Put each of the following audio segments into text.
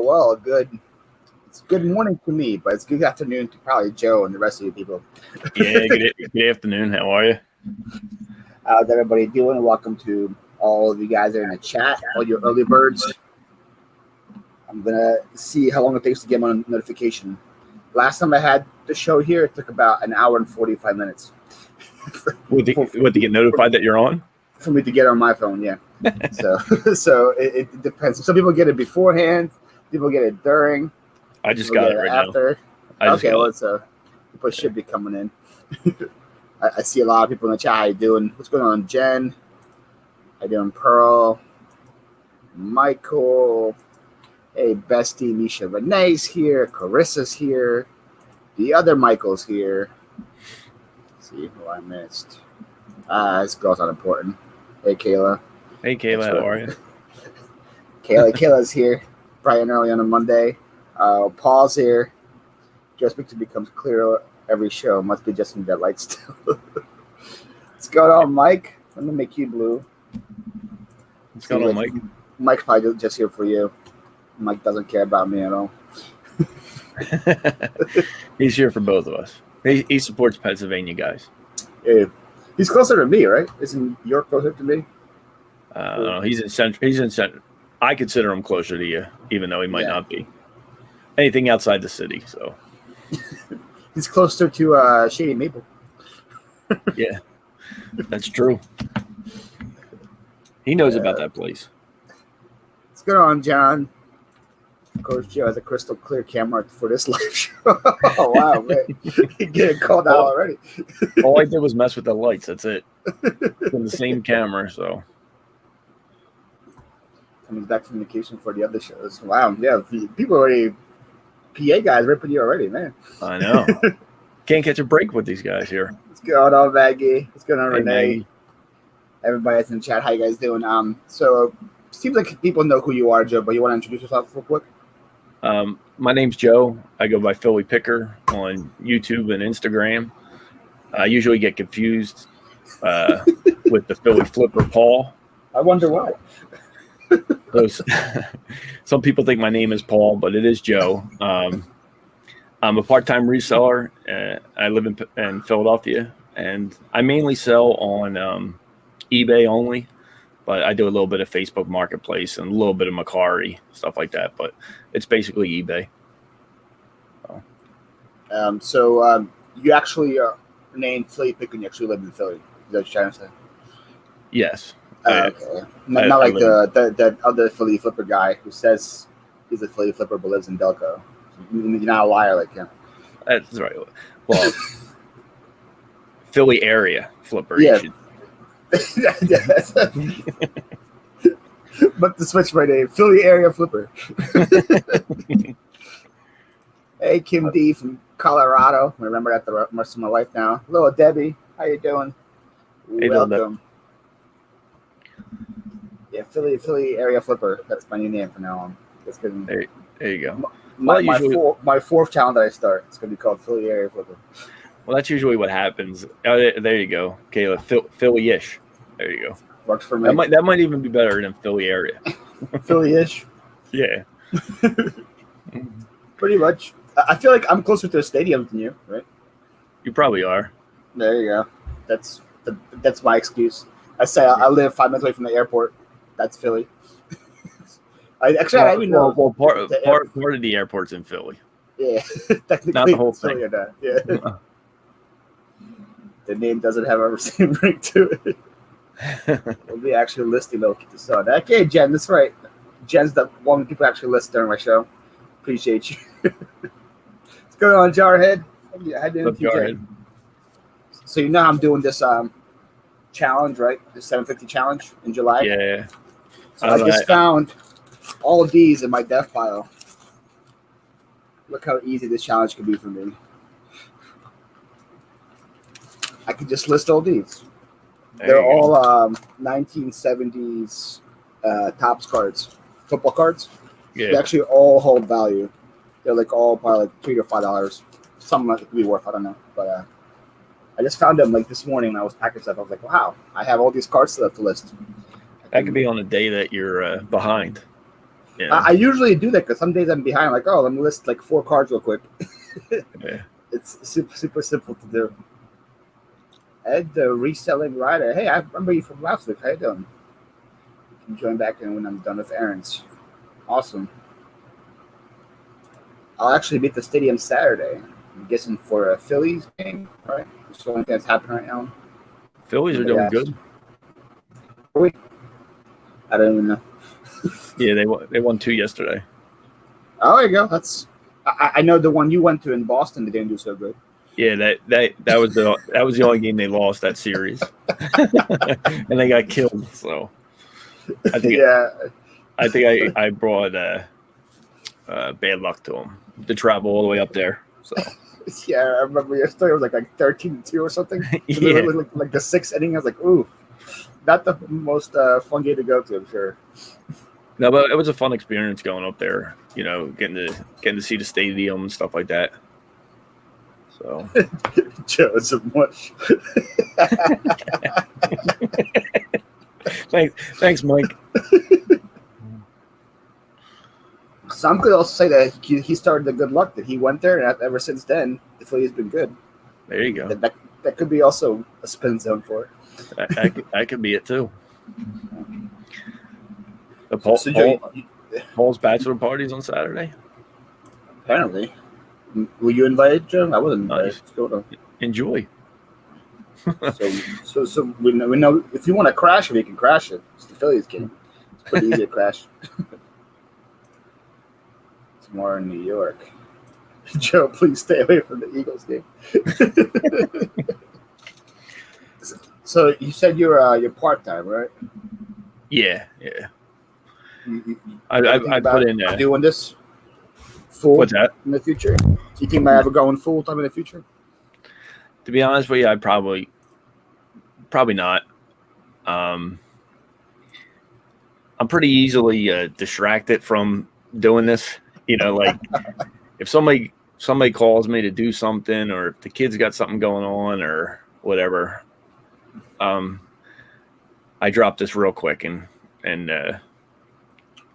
well. It's good morning to me, but it's good afternoon to probably Joe and the rest of you people. Yeah, good afternoon. How are you? How's everybody doing? Welcome to all of you guys that are in the chat, all your early birds. I'm going to see how long it takes to get my notification. Last time I had the show here, it took about an hour and 45 minutes. To get notified that you're on? For me to get on my phone, yeah. So it depends. Some people get it beforehand. People get it during. I just got it right after. Now. Okay, well, people should be coming in. I see a lot of people in the chat. How you doing? What's going on, Jen? How you doing, Pearl? Michael. Hey, Bestie, Misha Renee's here. Carissa's here. The other Michael's here. Let's see who I missed. This girl's not important. Hey, Kayla. Hey, Kayla, how are you? Kayla's here. Bright and early on a Monday. Paul's here. Just because it becomes clear every show. Must be just in the light still. What's going on, Mike? Let me make you blue. What's going on, Mike? Mike's probably just here for you. Mike doesn't care about me at all. He's here for both of us. He supports Pennsylvania guys. Yeah. He's closer to me, right? Isn't York closer to me? No, he's in Central. I consider him closer to you, even though he might not be. Anything outside the city, so. He's closer to Shady Maple. Yeah, that's true. He knows about that place. What's going on, John? Coach Joe has a crystal clear camera for this live show. Oh, wow, man. He's getting called out already. All I did was mess with the lights. That's it. It's in the same camera, so. Coming back from vacation for the other shows. Wow, yeah. People already, PA guys ripping you already, man. I know. Can't catch a break with these guys here. What's going on, Maggie? What's going on, Hey, Renee? Maggie. Everybody that's in the chat, how you guys doing? So seems like people know who you are, Joe, but you want to introduce yourself real quick? My name's Joe. I go by Philly Picker on YouTube and Instagram. I usually get confused with the Philly Phlipper Paul. I wonder why. Some people think my name is Paul, but it is Joe. I'm a part-time reseller. I live in Philadelphia, and I mainly sell on eBay only. But I do a little bit of Facebook Marketplace and a little bit of Macari, stuff like that. But it's basically eBay. So you actually are named Philly Pick and you actually live in Philly. Is that what you're trying to say? Yes. Okay. Not like the other Philly Flipper guy who says he's a Philly Flipper but lives in Delco. You're not a liar like him. That's right. Well, Philly area Flipper. Yeah. But to switch my name, Philly area Flipper. Hey, Kim D from Colorado. I remember that the rest of my life now. Hello, Debbie. How you doing? Hey, welcome. Yeah, Philly area Flipper. That's my new name from now on. It's good. There you go. My fourth channel that I start. It's gonna be called Philly area Flipper. Well, that's usually what happens. Oh, there you go, Kayla. Philly-ish. There you go. Works for me. That might even be better than Philly area. Philly-ish. Yeah. Pretty much. I feel like I'm closer to the stadium than you, right? You probably are. There you go. That's my excuse. I say I live 5 minutes away from the airport. That's Philly. I don't even know. Well, part of the airport's in Philly. Yeah, technically, not the whole thing. Or not. Yeah. The name doesn't have a same ring to it. We'll be actually listing located to sell. Okay, Jen, that's right. Jen's the one people actually list during my show. Appreciate you. What's going on, Jarhead? How you doing, Jarhead? So you know I'm doing this challenge, right? The 750 challenge in July. Yeah. So I just found all of these in my dev file. Look how easy this challenge could be for me. I could just list all these. They're all 1970s Topps cards, football cards. Yeah. They actually all hold value. They're like all probably like $3 to $5. Some might be worth, I don't know. But I just found them like this morning when I was packing stuff. I was like, wow, I have all these cards still to list. That could be on a day that you're behind. Yeah. I usually do that because some days I'm behind. Like, oh, let me list like 4 cards real quick. Yeah. It's super simple to do. Ed, the reselling writer. Hey, I remember you from last week. How you doing? You can join back in when I'm done with errands. Awesome. I'll actually be at the stadium Saturday. I'm guessing for a Phillies game, right? It's the only thing that's happening right now. Phillies are doing good. I don't even know. Yeah, they won 2 yesterday. Oh, there you go. I know the one you went to in Boston. They didn't do so good. Yeah, that was the only game they lost that series, and they got killed. So I think I brought bad luck to them to travel all the way up there. So yeah, I remember yesterday it was like 13-2 or something. Yeah. Like the 6th inning, I was like, ooh, not the most fun game to go to, I'm sure. No, but it was a fun experience going up there. You know, getting to see the stadium and stuff like that. So Joe, it's a much. Thanks, Mike. Some could also say that he started the good luck that he went there, and ever since then, the Phillies been good. There you go. That could be also a spin zone for it. I could be it too. The Paul's bachelor party's on Saturday. Apparently, were you invited, Joe? I wasn't invited. Nice. Let's go to. Enjoy. So we know if you want to crash it, we can crash it. It's the Phillies game. It's pretty easy to crash. Tomorrow in New York. Joe, please stay away from the Eagles game. So you said you're part-time, right? Yeah. I I put in doing this full what's that in the future. Do you think I ever going full time in the future? To be honest with you, I probably not. I'm pretty easily distracted from doing this. You know, like if somebody calls me to do something, or if the kid's got something going on, or whatever, I drop this real quick and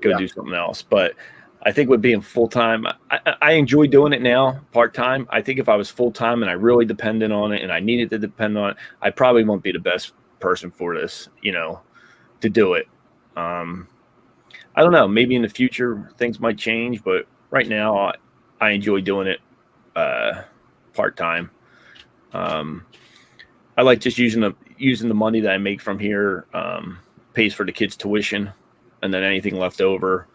go do something else. But I think with being full time, I enjoy doing it now. Part time, I think if I was full time and I really depended on it, and I needed to depend on it, I probably won't be the best person for this. You know, to do it. I don't know. Maybe in the future things might change, but right now I enjoy doing it part time. I like just using the money that I make from here, pays for the kids' tuition, and then anything left over,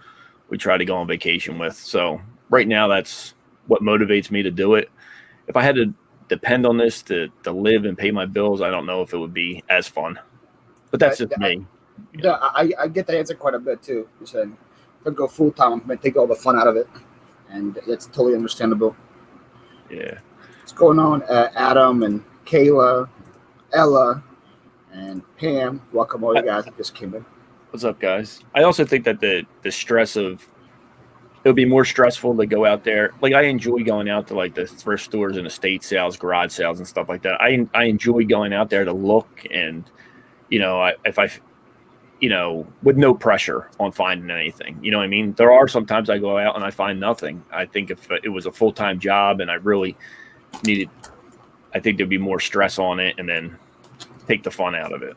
we try to go on vacation with. So right now that's what motivates me to do it. If I had to depend on this to live and pay my bills, I don't know if it would be as fun. But that's just me. Yeah, I get that answer quite a bit too. You said if I go full time, I'm going to take all the fun out of it, and it's totally understandable. Yeah. What's going on, Adam and Kayla, Ella, and Pam? Welcome all you guys that just came in. What's up, guys? I also think that the stress of it would be more stressful to go out there. Like I enjoy going out to like the thrift stores and estate sales, garage sales, and stuff like that. I enjoy going out there to look and with no pressure on finding anything. You know what I mean? There are sometimes I go out and I find nothing. I think if it was a full-time job and I really needed, I think there'd be more stress on it and then take the fun out of it.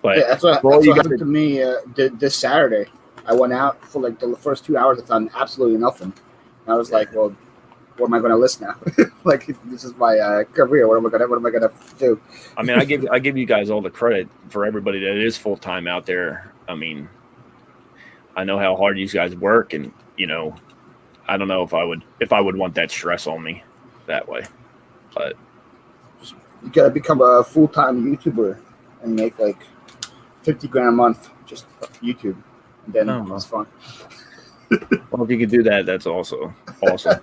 But yeah, that's what happened to me this Saturday. I went out for like the first 2 hours. I found absolutely nothing. And I was like, well, what am I going to list now? Like, this is my career. What am I gonna do? I mean, I give you guys all the credit for everybody that is full time out there. I mean, I know how hard you guys work, and I don't know if I would want that stress on me that way. But you gotta become a full time YouTuber and make like $50,000 a month just YouTube, and then it's fun. Well, if you could do that, that's also awesome.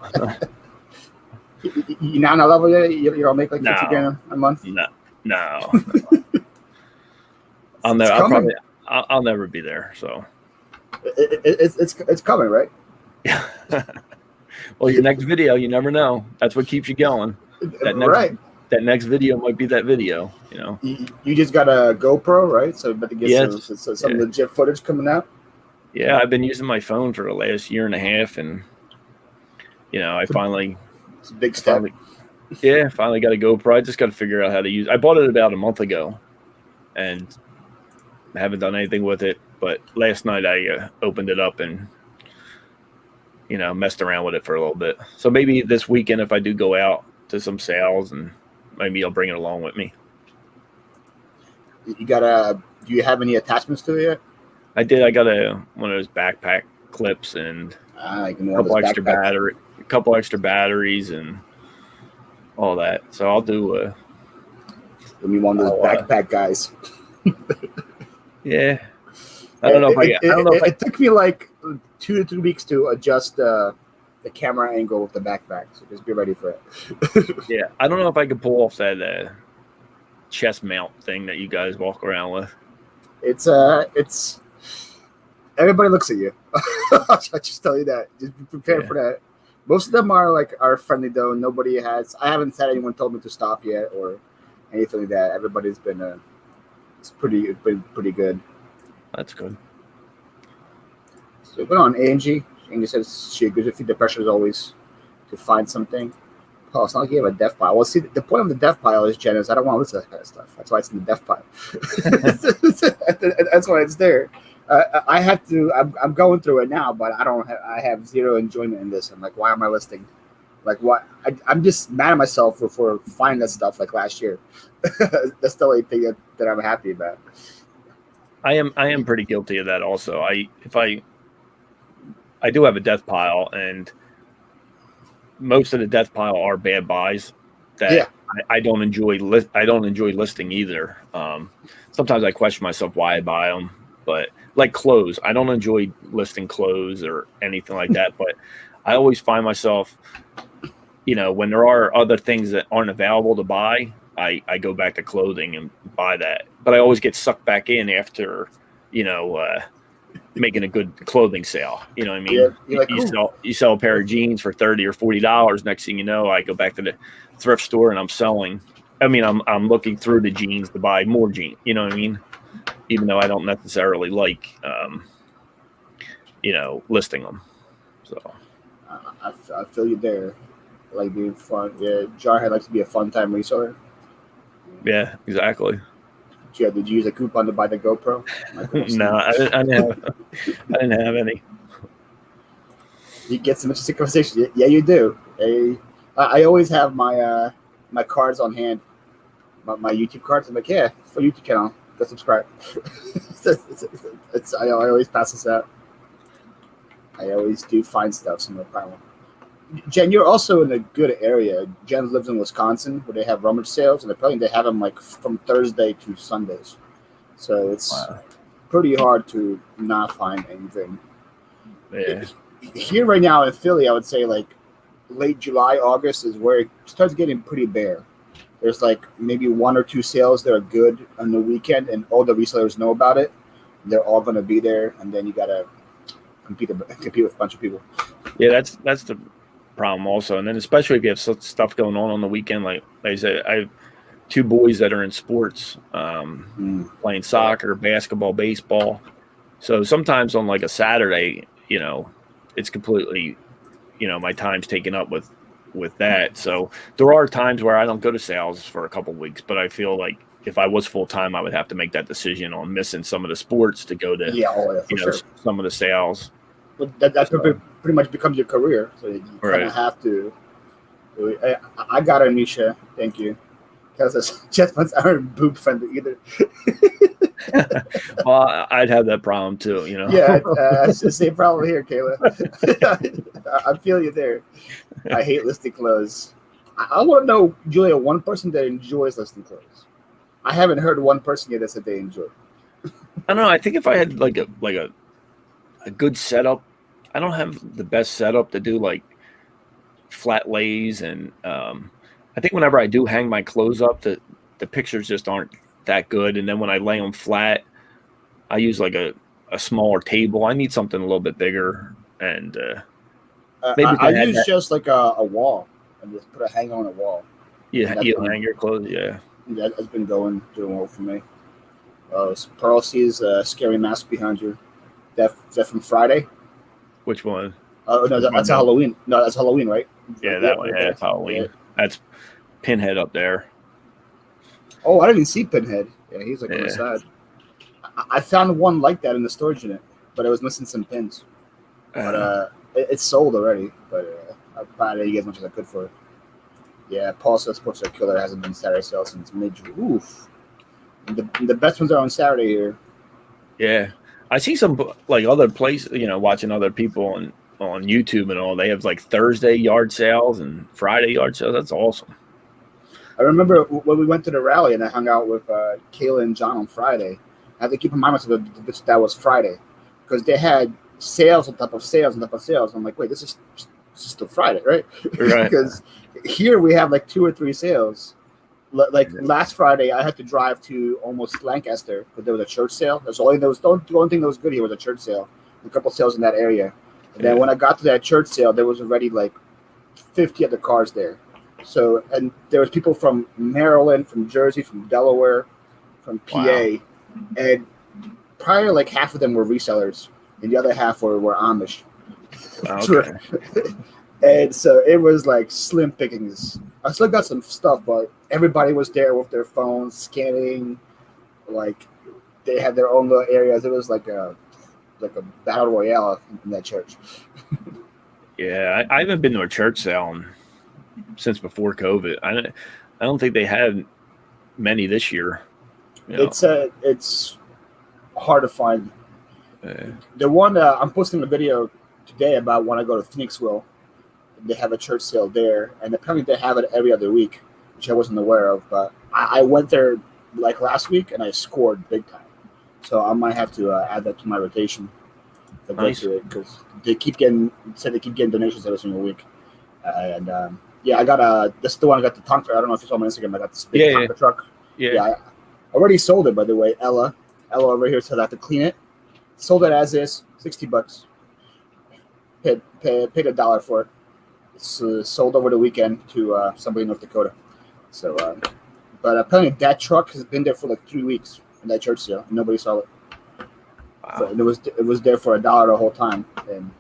You not on that level yet? You don't make like $50,000 a month? No. I'll never be there. So it's coming, right? Yeah. Well, your next video, you never know. That's what keeps you going. That next video might be that video. You just got a GoPro, right? So, but to get some legit footage coming out. Yeah, I've been using my phone for the last year and a half, and I finally, It's a big step. finally got a GoPro. I just got to figure out how to use. I bought it about a month ago, and haven't done anything with it. But last night I opened it up and messed around with it for a little bit. So maybe this weekend, if I do go out to some sales, and maybe I'll bring it along with me. You gotta. Do you have any attachments to it yet? I did. I got one of those backpack clips and Like a couple extra batteries and all that. So I'll do. Give me one of those backpack guys. Yeah. I don't know if it took me like 2 to 3 weeks to adjust the camera angle with the backpack. So just be ready for it. Yeah, I don't know if I could pull off that chest mount thing that you guys walk around with. It's everybody looks at you. I'll just tell you that. Just be prepared for that. Most of them are friendly though. Nobody has. I haven't had anyone told me to stop yet or anything like that. Everybody's been it's pretty good. That's good. So going on, Angie says she agrees with you. The pressure is always to find something. Oh, it's not like you have a death pile. Well, see, the point of the death pile is, Jen, is I don't want to listen to that kind of stuff. That's why it's in the death pile. That's why it's there. I have to. I'm going through it now, but I have zero enjoyment in this. I'm like, why am I listing? Like, what? I'm just mad at myself for finding that stuff like last year. That's the only thing that I'm happy about. I am pretty guilty of that also. I do have a death pile, and most of the death pile are bad buys that I don't enjoy. I don't enjoy listing either. Sometimes I question myself why I buy them, but like clothes, I don't enjoy listing clothes or anything like that. But I always find myself, when there are other things that aren't available to buy, I go back to clothing and buy that. But I always get sucked back in after, making a good clothing sale. You know what I mean? Yeah, you sell a pair of jeans for $30 or $40. Next thing you know, I go back to the thrift store and I'm selling. I mean, I'm looking through the jeans to buy more jeans. You know what I mean? Even though I don't necessarily like, listing them. So I feel you there. Like being fun. Yeah, Jarhead likes to be a fun time reseller. Yeah, exactly. Did you use a coupon to buy the GoPro? No, I didn't have any. You get some interesting conversation. Yeah, you do. I always have my my cards on hand, my YouTube cards. I'm like, yeah, for YouTube channel, go subscribe. I always pass this out. I always do find stuff, so no problem. Jen, you're also in a good area. Jen lives in Wisconsin, where they have rummage sales, and apparently they have them like from Thursday to Sundays. So it's pretty hard to not find anything. Yeah. Here right now in Philly, I would say like late July, August is where it starts getting pretty bare. There's like maybe 1 or 2 sales that are good on the weekend, and all the resellers know about it. They're all going to be there, and then you got to compete with a bunch of people. Yeah, that's the problem also. And then especially if you have stuff going on the weekend, like I said, I have 2 boys that are in sports, playing soccer, basketball, baseball. So sometimes on like a Saturday, it's completely, my time's taken up with that. So there are times where I don't go to sales for a couple of weeks, but I feel like if I was full time, I would have to make that decision on missing some of the sports to go to, sure. some of the sales. But that pretty much becomes your career, so you kind of have to. I got it, Nisha. Thank you. Because chest ones aren't boob friendly either. Well, I'd have that problem too, Yeah, it's the same problem here, Kayla. I feel you there. I hate listing clothes. I want to know, Julia, one person that enjoys listing clothes. I haven't heard one person yet that said they enjoy. I don't know. I think if I had like a good setup, I don't have the best setup to do like flat lays, and I think whenever I do hang my clothes up, the pictures just aren't that good. And then when I lay them flat, I use like a smaller table. I need something a little bit bigger, and maybe I use just like a wall and just put a hanger on a wall. Yeah, you hang your clothes. Yeah, that's been doing well for me. Pearl sees a scary mask behind you. That from Friday. Which one? Oh no, that's Halloween. No, that's Halloween, right? Yeah, that one. Yeah, that's Halloween. Yeah. That's Pinhead up there. Oh, I didn't even see Pinhead. Yeah, he's like on the side. I found one like that in the storage unit, but it was missing some pins. But it's sold already. But I probably didn't get as much as I could for it. Yeah, Paul says Sports Are Killer hasn't been Saturday sale since mid-June. Oof. The best ones are on Saturday here. Yeah, I see some like other places. Watching other people on YouTube and all. They have like Thursday yard sales and Friday yard sales. That's awesome. I remember when we went to the rally and I hung out with Kayla and John on Friday. I had to keep in mind that was Friday because they had sales on top of sales on top of sales. I'm like, wait, this is still Friday, right? Right. Because here we have like 2 or 3 sales. Like last Friday, I had to drive to almost Lancaster because there was a church sale. The only thing that was good here was a church sale. A couple sales in that area. And then when I got to that church sale, there was already like 50 other cars there. So, and there was people from Maryland, from Jersey, from Delaware, from PA. Wow. And probably like half of them were resellers, and the other half were Amish. Okay. And so it was like slim pickings. I still got some stuff, but everybody was there with their phones scanning. Like they had their own little areas. It was like a battle royale in that church. Yeah, I haven't been to a church sale since before COVID. I don't think they had many this year. It's hard to find. The one I'm posting a video today about when I go to Phoenixville. They have a church sale there, and apparently they have it every other week, which I wasn't aware of. But I went there like last week, and I scored big time. So I might have to add that to my rotation. Nice. Because they keep getting donations every single week. Yeah, I got this is the one I got the Tonka. I don't know if you saw my Instagram. I got this big Tonka truck. Yeah, I already sold it, by the way. Ella over here said I have to clean it. Sold it as is, $60. Paid $1 for it. It's sold over the weekend to somebody in North Dakota. So, but apparently that truck has been there for like 3 weeks in that church sale. Nobody saw it. Wow. So it was there for $1 the whole time, and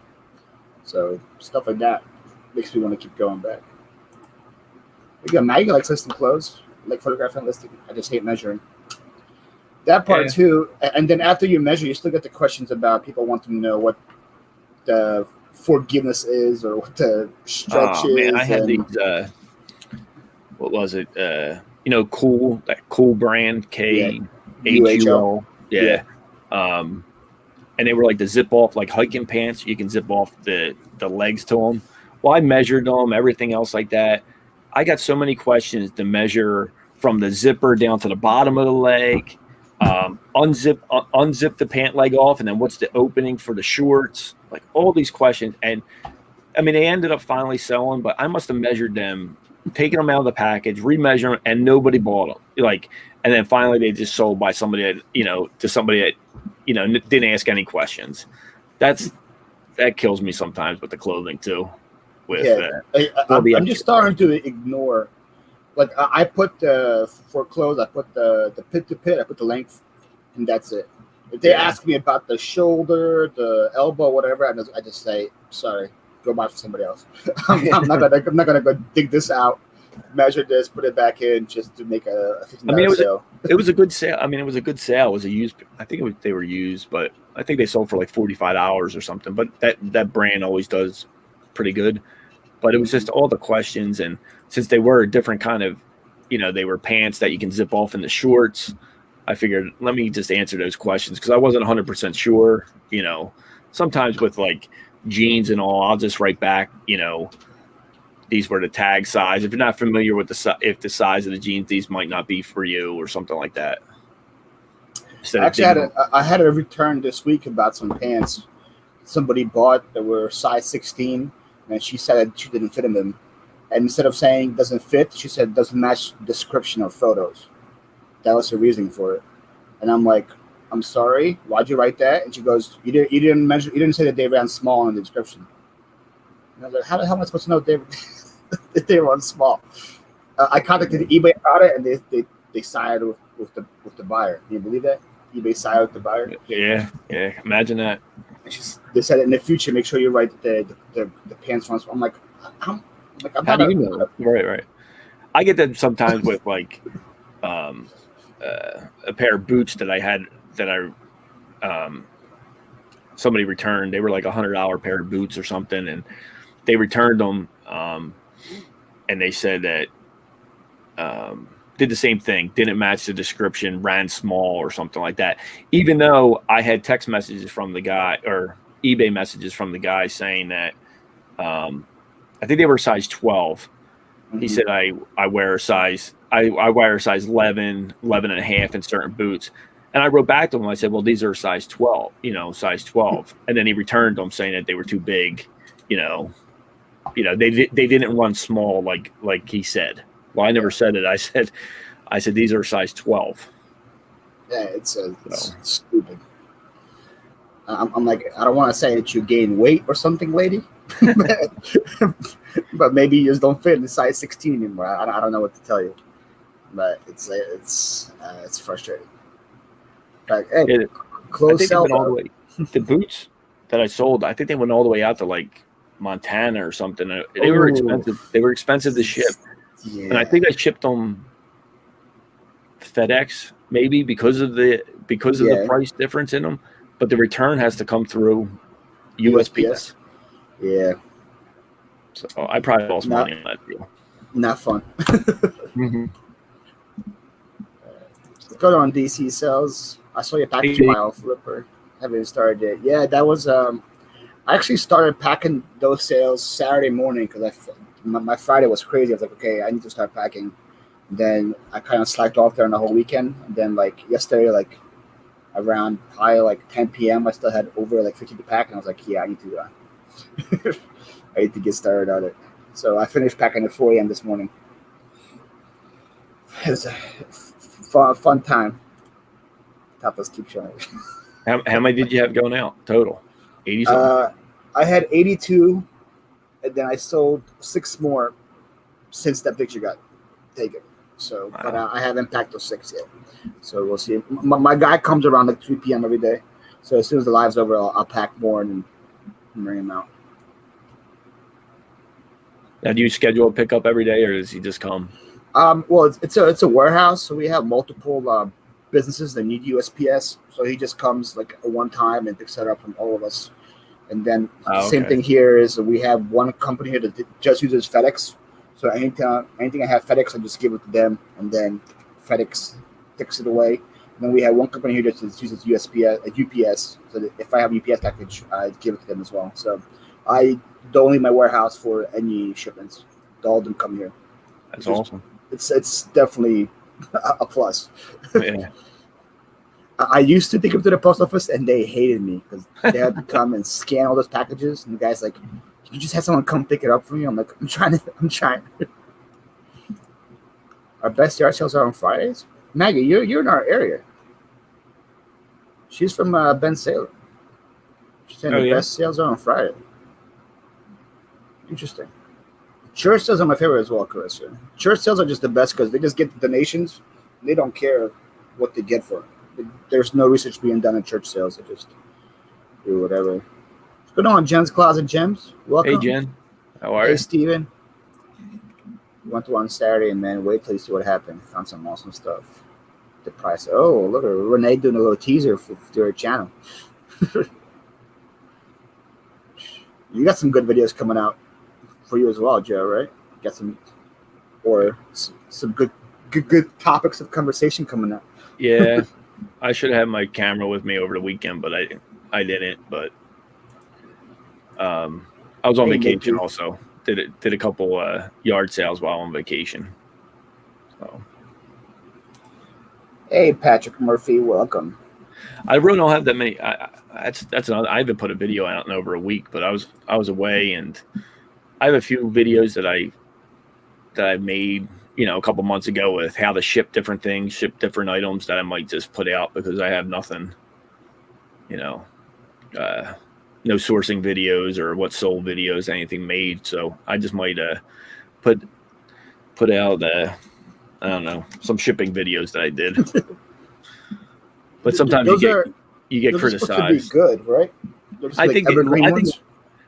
so stuff like that makes me want to keep going back. Again, Maggie likes listing clothes, like photographing and listing. I just hate measuring. That part too, and then after you measure, you still get the questions about people wanting to know what the forgiveness is or what the stretch is. Man, I had these. What was it? Cool, that Cool brand KHUL. Yeah. And they were like the zip off, like hiking pants. You can zip off the legs to them. Well, I measured them, everything else like that. I got so many questions to measure from the zipper down to the bottom of the leg. Unzip the pant leg off, and then what's the opening for the shorts? Like all these questions, and I mean they ended up finally selling, but I must have measured them, taken them out of the package, remeasured them, and nobody bought them. And then finally they just sold by somebody that to somebody that didn't ask any questions. That kills me sometimes with the clothing too. I'm just starting to ignore. Like I put for clothes, I put the pit to pit, I put the length, and that's it. If they ask me about the shoulder, the elbow, whatever, I just say sorry, go buy for somebody else. I'm not gonna go dig this out, measure this, put it back in just to make a $15 sale. It was a good sale. I mean, it was a good sale. It was a used. I think they were used, but I think they sold for like $45 or something. But that brand always does pretty good. But it was just all the questions, and since they were a different kind of, they were pants that you can zip off in the shorts, I figured let me just answer those questions because I wasn't 100% sure. Sometimes with like jeans and all, I'll just write back, these were the tag size. If you're not familiar with the size of the jeans, these might not be for you or something like that. Actually, I had a return this week about some pants somebody bought that were size 16. And she said she didn't fit in them. And instead of saying doesn't fit, she said doesn't match description of photos. That was her reasoning for it. And I'm like, I'm sorry, why'd you write that? And she goes, you didn't measure, you didn't say that they ran small in the description. And I was like, how the hell am I supposed to know that they run small? I contacted eBay about it, and they sided with the buyer. Can you believe that? eBay side with the buyer. Yeah. Imagine that. They said in the future, make sure you write the pants once. I'm like, I'm How not do you know? Right. I get that sometimes with like a pair of boots that I had that somebody returned. They were like $100 pair of boots or something, and they returned them. And they said that did the same thing, didn't match the description, ran small or something like that. Even though I had text messages from the guy or eBay messages from the guy saying that I think they were size 12. He said I wear a size I wear a size 11, 11 and a half in certain boots. And I wrote back to him. I said, well, these are size 12, size 12. And then he returned them saying that they were too big, they didn't run small like he said. Well, I never said it. I said these are size 12. Yeah, it's stupid. I'm like, I don't want to say that you gain weight or something, lady, but maybe you just don't fit in the size 16 anymore. I don't know what to tell you, but it's frustrating. Like, hey, close sell all the way. The boots that I sold, I think they went all the way out to like Montana or something. They were expensive. They were expensive to ship. Yeah. And I think I shipped them FedEx maybe because of the price difference in them, but the return has to come through USPS. Yeah. So I probably lost money on that deal. Not fun. Let's go on DC sales. I saw your package file Phlipper. Haven't started yet. Yeah, that was I actually started packing those sales Saturday morning because my Friday was crazy. I was like, okay, I need to start packing. Then I kind of slacked off there on the whole weekend. And then like yesterday, like around probably like 10 p.m., I still had over like 50 to pack. And I was like, yeah, I need to get started on it. So I finished packing at 4 a.m. this morning. It was a fun time. Top us keep showing. How many did you have going out total? 80 something? I had 82. And then I sold 6 more since that picture got taken. So, wow. But I haven't packed those 6 yet. So we'll see. My guy comes around like 3 p.m. every day. So as soon as the live's over, I'll pack more and bring him out. Now, do you schedule a pickup every day, or does he just come? Well, it's a warehouse, so we have multiple businesses that need USPS. So he just comes like at one time and picks it up from all of us. And then same thing here is we have one company here that just uses FedEx. So anything I have FedEx, I just give it to them, and then FedEx takes it away. And then we have one company here that just uses UPS. So that if I have a UPS package, I give it to them as well. So I don't leave my warehouse for any shipments. All of them come here. That's awesome. It's definitely a plus. Yeah. I used to take them to the post office, and they hated me because they had to come and scan all those packages. And the guy's like, "Can you just have someone come pick it up for me?" I'm like, I'm trying. Our best yard sales are on Fridays. Maggie, you're in our area. She's from Ben Saylor. She's saying the best sales are on Friday. Interesting. Church sales are my favorite as well, Carissa. Church sales are just the best because they just get the donations. They don't care what they get for it. There's no research being done in church sales. They just do whatever. What's going on, Jen's Closet Gems? Welcome. Hey, Jen. How are you? Hey, Steven. Went to one Saturday, and man, wait till you see what happened. Found some awesome stuff. The price. Oh, look at Renee doing a little teaser for her channel. You got some good videos coming out for you as well, Joe, right? Got some good topics of conversation coming up. Yeah. I should have my camera with me over the weekend, but I didn't. But I was on vacation also. Did a couple yard sales while on vacation. So. Hey, Patrick Murphy, welcome. I really don't have that many. That's another. I haven't put a video out in over a week, but I was away, and I have a few videos that I made, a couple months ago with how to ship different things, ship different items that I might just put out because I have nothing, no sourcing videos or what sold videos, anything made. So I just might put out I don't know, some shipping videos that I did. but sometimes those you get those are supposed to be criticized. good, right? Those are I like think evergreen ones.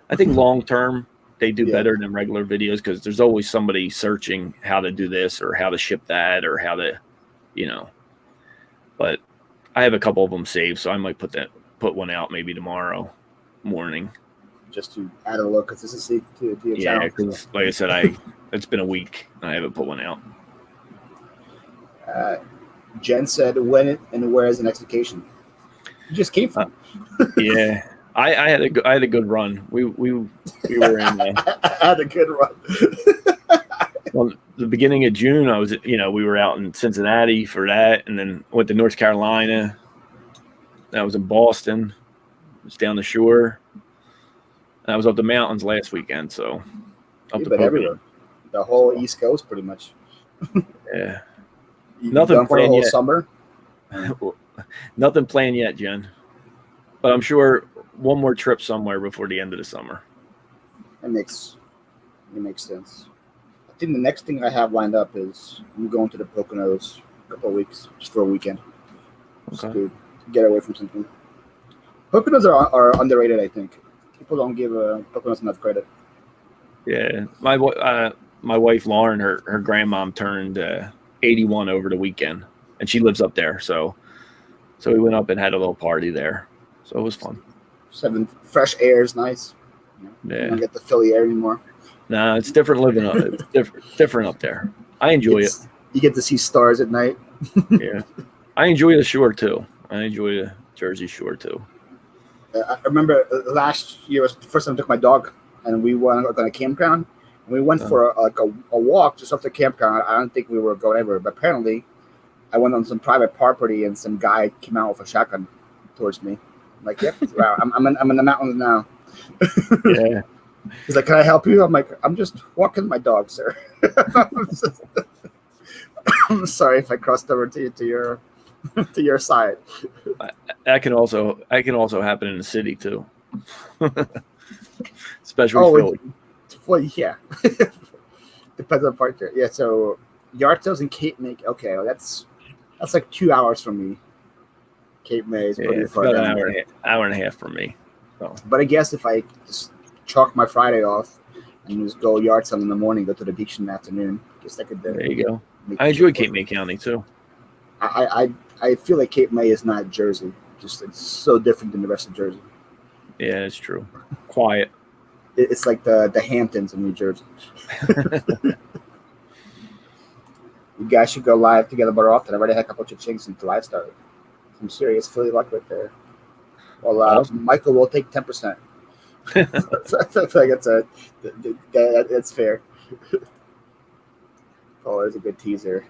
I think long term they do Yeah. better than regular videos because there's always somebody searching how to do this or how to ship that or how to, you know. But I have a couple of them saved, so I might put one out maybe tomorrow morning. Just to add a little consistency to your Yeah, channel. because like I said, it's been a week and I haven't put one out. Jen said, "When and where is the next vacation?" You just came from. Yeah, I had a good run. We were in. I had a good run. Well, the beginning of June, we were out in Cincinnati for that, and then went to North Carolina. I was in Boston. It was down the shore. And I was up the mountains last weekend, so up You've to been everywhere. The whole East Coast, pretty much. Yeah. You Nothing done for the planned whole yet. summer. Nothing planned yet, Jen. But I'm sure one more trip somewhere before the end of the summer. It makes sense. I think the next thing I have lined up is I'm going to the Poconos a couple of weeks, just for a weekend. Just Okay. to get away from something. Poconos are underrated, I think. People don't give Poconos enough credit. Yeah, my wife Lauren, her grandmom turned 81 over the weekend, and she lives up there. So we went up and had a little party there. So it was fun. Fresh air is nice. You don't get the Philly air anymore. Nah, it's different living up. It's different up there. I enjoy it. You get to see stars at night. Yeah, I enjoy the shore too. I enjoy the Jersey Shore too. I remember last year was the first time I took my dog, and we went on a campground. And we went for a walk just off the campground. I don't think we were going anywhere, but apparently, I went on some private property, and some guy came out with a shotgun towards me. I'm like, yep, wow, I'm in the mountains now. Yeah. He's like, "Can I help you?" I'm like, "I'm just walking my dog, sir." I'm sorry if I crossed over to your side. That can also happen in the city too, especially Philly. Well, yeah, depends on part there. Yeah, so yard sales in Cape May. Okay, well, that's like 2 hours from me. Cape May is pretty It's far about down. an hour and a half from me. So. But I guess if I just chalk my Friday off and just go yard sale in the morning, go to the beach in the afternoon, I guess I could. There you go. I enjoy Cape May County too. I feel like Cape May is not Jersey. Just it's so different than the rest of Jersey. Yeah, it's true. Quiet. It's like the Hamptons in New Jersey. You guys should go live together more often. I already had a couple of chinks since the live started. Some serious Philly luck right there. Well, Awesome. Michael will take 10%. I feel like that's fair. Oh, there's a good teaser.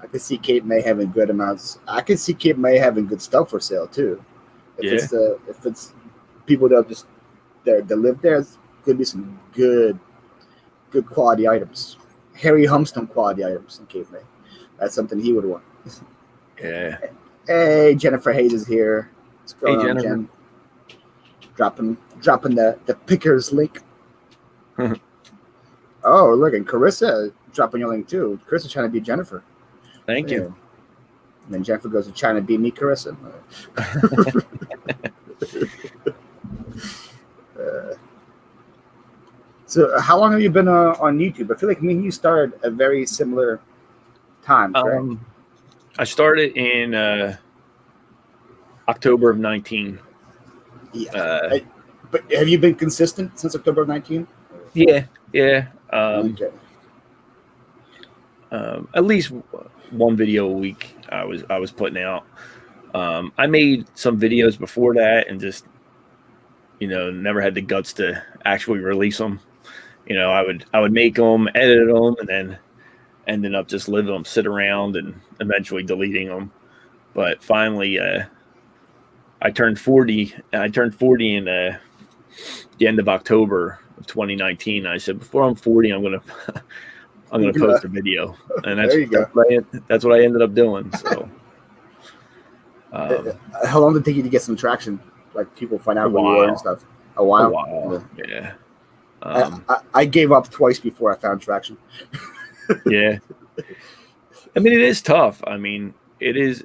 I could see Cape May having good amounts. I could see Cape May having good stuff for sale too. If it's people that just that live there, it's could be some good quality items. Harry Humstone quality items in Cape May. That's something he would want. Yeah. Hey, Jennifer Hayes is here. What's going on, Jennifer. Jen? Dropping the pickers link. Oh, look, and Carissa dropping your link too. Carissa's trying to beat Jennifer. Thank you. And then Jennifer goes to China to beat me, Carissa. So how long have you been on YouTube? I feel like me and you started at very similar times, right? I started in October of 19. Yeah. But have you been consistent since October of 19? Yeah. Okay. At least one video a week I was putting out. I made some videos before that and just never had the guts to actually release them. I would make them, edit them, and then ended up just letting them sit around and eventually deleting them. But finally, I turned 40. I turned 40 in the end of October of 2019. I said, before I'm 40, I'm gonna post a video, and that's what I ended up doing. So, how long did it take you to get some traction? Like people find out who you were and stuff. A while. Yeah. I gave up twice before I found traction. Yeah. I mean, it is tough. I mean, it is.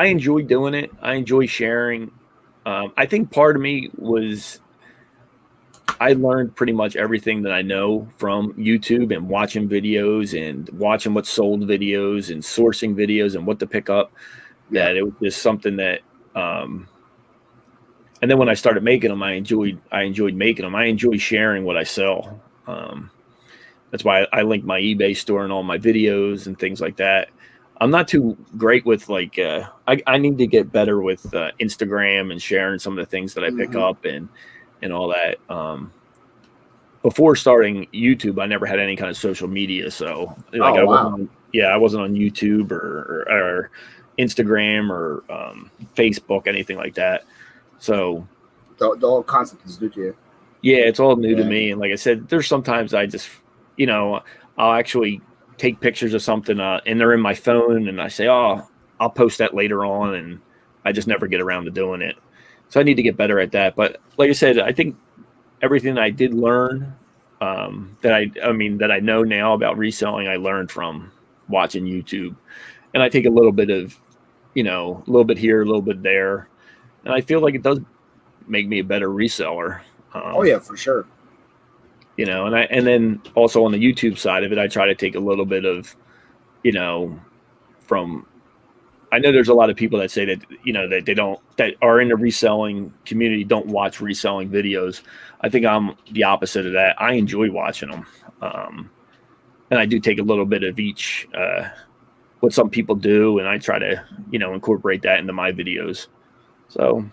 I enjoy doing it. I enjoy sharing. I think part of me was I learned pretty much everything that I know from YouTube and watching videos and watching what sold videos and sourcing videos and what to pick up. Yeah. That it was just something that, and then when I started making them, I enjoyed making them. I enjoy sharing what I sell. That's why I link my eBay store and all my videos and things like that. I'm not too great with like, I need to get better with Instagram and sharing some of the things that I pick up and all that. Before starting YouTube, I never had any kind of social media. So like, I wasn't on YouTube or Instagram or Facebook, anything like that. So the whole concept is new to you. Yeah, it's all new to me. And like I said, there's sometimes I just, I'll actually take pictures of something and they're in my phone and I say, oh, I'll post that later on. And I just never get around to doing it. So I need to get better at that. But like I said, I think everything I did learn that I know now about reselling, I learned from watching YouTube. And I take a little bit of, a little bit here, a little bit there. And I feel like it does make me a better reseller. Oh yeah, for sure. And then also on the YouTube side of it, I try to take a little bit of, from. I know there's a lot of people that say that that are in the reselling community don't watch reselling videos. I think I'm the opposite of that. I enjoy watching them, and I do take a little bit of each, what some people do, and I try to incorporate that into my videos. So.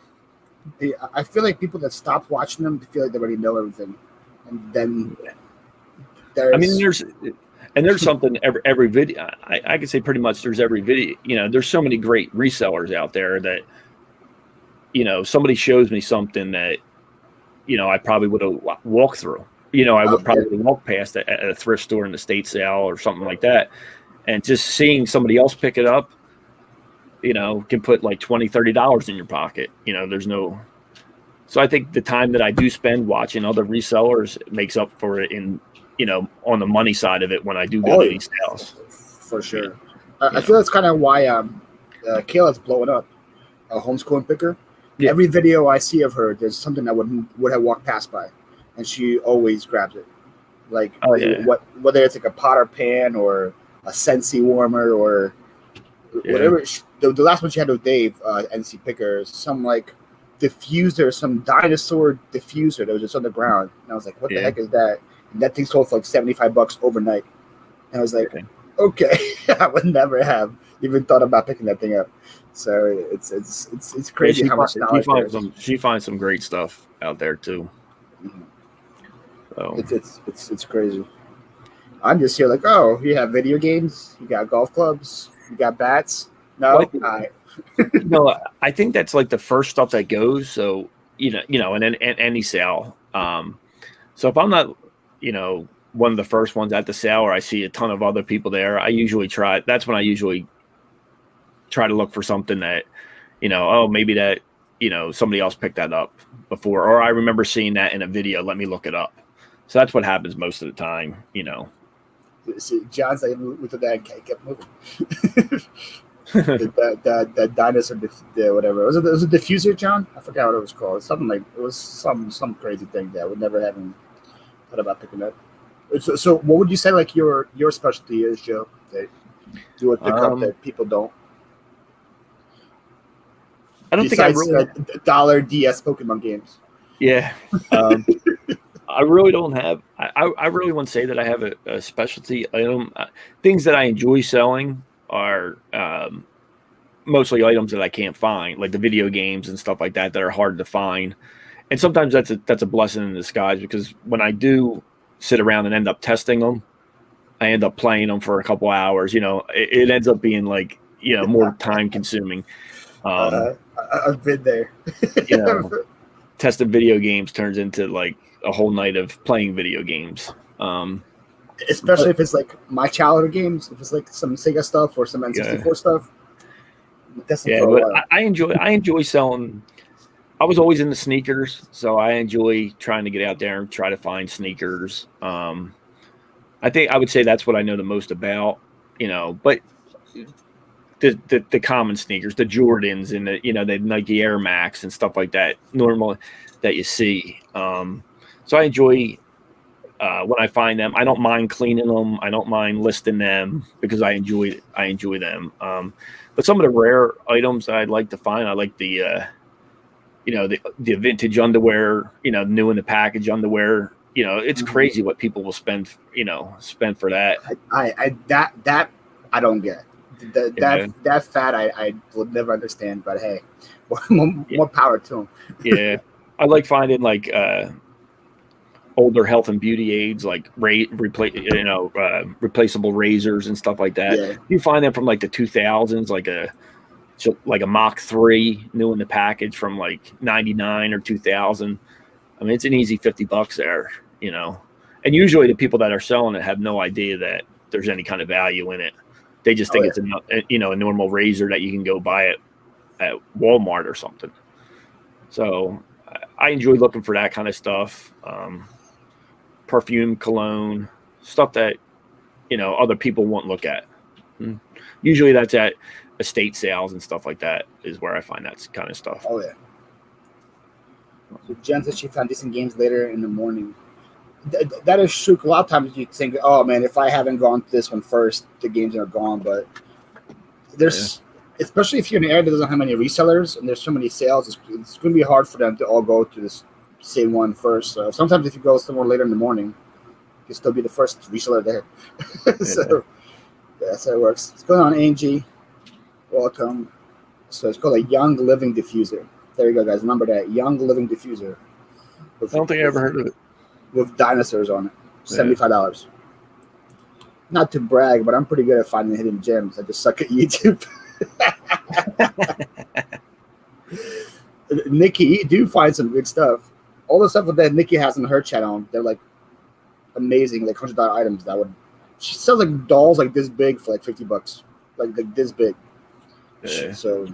I feel like people that stop watching them feel like they already know everything, and then there's something every video. I could say pretty much there's every video. There's so many great resellers out there that somebody shows me something that I probably would have walked through. I would probably walk past at a thrift store in the estate sale or something like that, and just seeing somebody else pick it up. Can put like $20-$30 in your pocket. So I think the time that I do spend watching other resellers makes up for it in, on the money side of it when I do go to these sales. For sure. I feel that's kind of why Kayla's blowing up. A homeschooling picker. Yeah. Every video I see of her, there's something I would have walked past by, and she always grabs it. Like whether it's like a pot or pan or a Scentsy warmer or whatever. The last one she had with Dave, NC Picker, some like diffuser, some dinosaur diffuser that was just on the ground. And I was like, what the heck is that? And that thing sold for like $75 overnight. And I was like, okay. I would never have even thought about picking that thing up. So it's crazy how much knowledge she finds some great stuff out there too. Mm-hmm. So it's crazy. I'm just here like, oh, you have video games, you got golf clubs, you got bats. No, I think that's like the first stuff that goes. So and then any sale. So if I'm not, one of the first ones at the sale, or I see a ton of other people there, I usually try. That's when I usually try to look for something that, maybe that somebody else picked that up before, or I remember seeing that in a video. Let me look it up. So that's what happens most of the time. See, John's like with the dad kept moving. that dinosaur, whatever. Was it a diffuser, John? I forgot what it was called. Something like it was some crazy thing that I would never have thought about picking up. So what would you say like your specialty is, Joe? That you would pick up that people don't. I don't Besides, think I really dollar DS Pokemon games. Yeah. I really don't have. I really wouldn't say that I have a specialty item. Things that I enjoy selling are mostly items that I can't find, like the video games and stuff like that are hard to find. And sometimes that's a blessing in disguise, because when I do sit around and end up testing them, I end up playing them for a couple hours. It ends up being like more time consuming. I've been there. Testing video games turns into like a whole night of playing video games. Especially if it's like my childhood games, if it's like some Sega stuff or some N64 stuff. But I enjoy selling. I was always into sneakers, so I enjoy trying to get out there and try to find sneakers. I think I would say that's what I know the most about, but the common sneakers, the Jordans and the Nike Air Max and stuff like that, normal that you see. So I enjoy when I find them. I don't mind cleaning them. I don't mind listing them because I enjoy them. But some of the rare items that I'd like to find, I like the vintage underwear, new in the package underwear. It's crazy what people will spend for that. That I don't get. That fad I would never understand. But hey, more power to them. Yeah, I like finding like older health and beauty aids, like replaceable razors and stuff like that. Yeah. You find them from like the 2000s, like a Mach 3 new in the package from like 99 or 2000. I mean, it's an easy $50 there, and usually the people that are selling it have no idea that there's any kind of value in it. They just think it's a normal razor that you can go buy at Walmart or something. So I enjoy looking for that kind of stuff. Perfume, cologne, stuff that, other people won't look at. Usually that's at estate sales and stuff like that is where I find that kind of stuff. Oh, yeah. So Jen said she found decent games later in the morning. That is true. A lot of times you think, oh, man, if I haven't gone to this one first, the games are gone. But there's, especially if you're in an area that doesn't have many resellers and there's so many sales, it's going to be hard for them to all go to this same one first. So sometimes if you go somewhere later in the morning, you'll still be the first reseller there. So that's how it works. What's going on, Angie? Welcome. So it's called a Young Living Diffuser. There you go, guys. Remember that. Young Living Diffuser. I don't think I ever heard of it. With dinosaurs on it. $75. Not to brag, but I'm pretty good at finding hidden gems. I just suck at YouTube. Nikki, you do find some good stuff. All the stuff that Nikki has on her channel, they're like amazing, like $100 items. She sells like dolls like this big for like $50, like this big. Yeah. So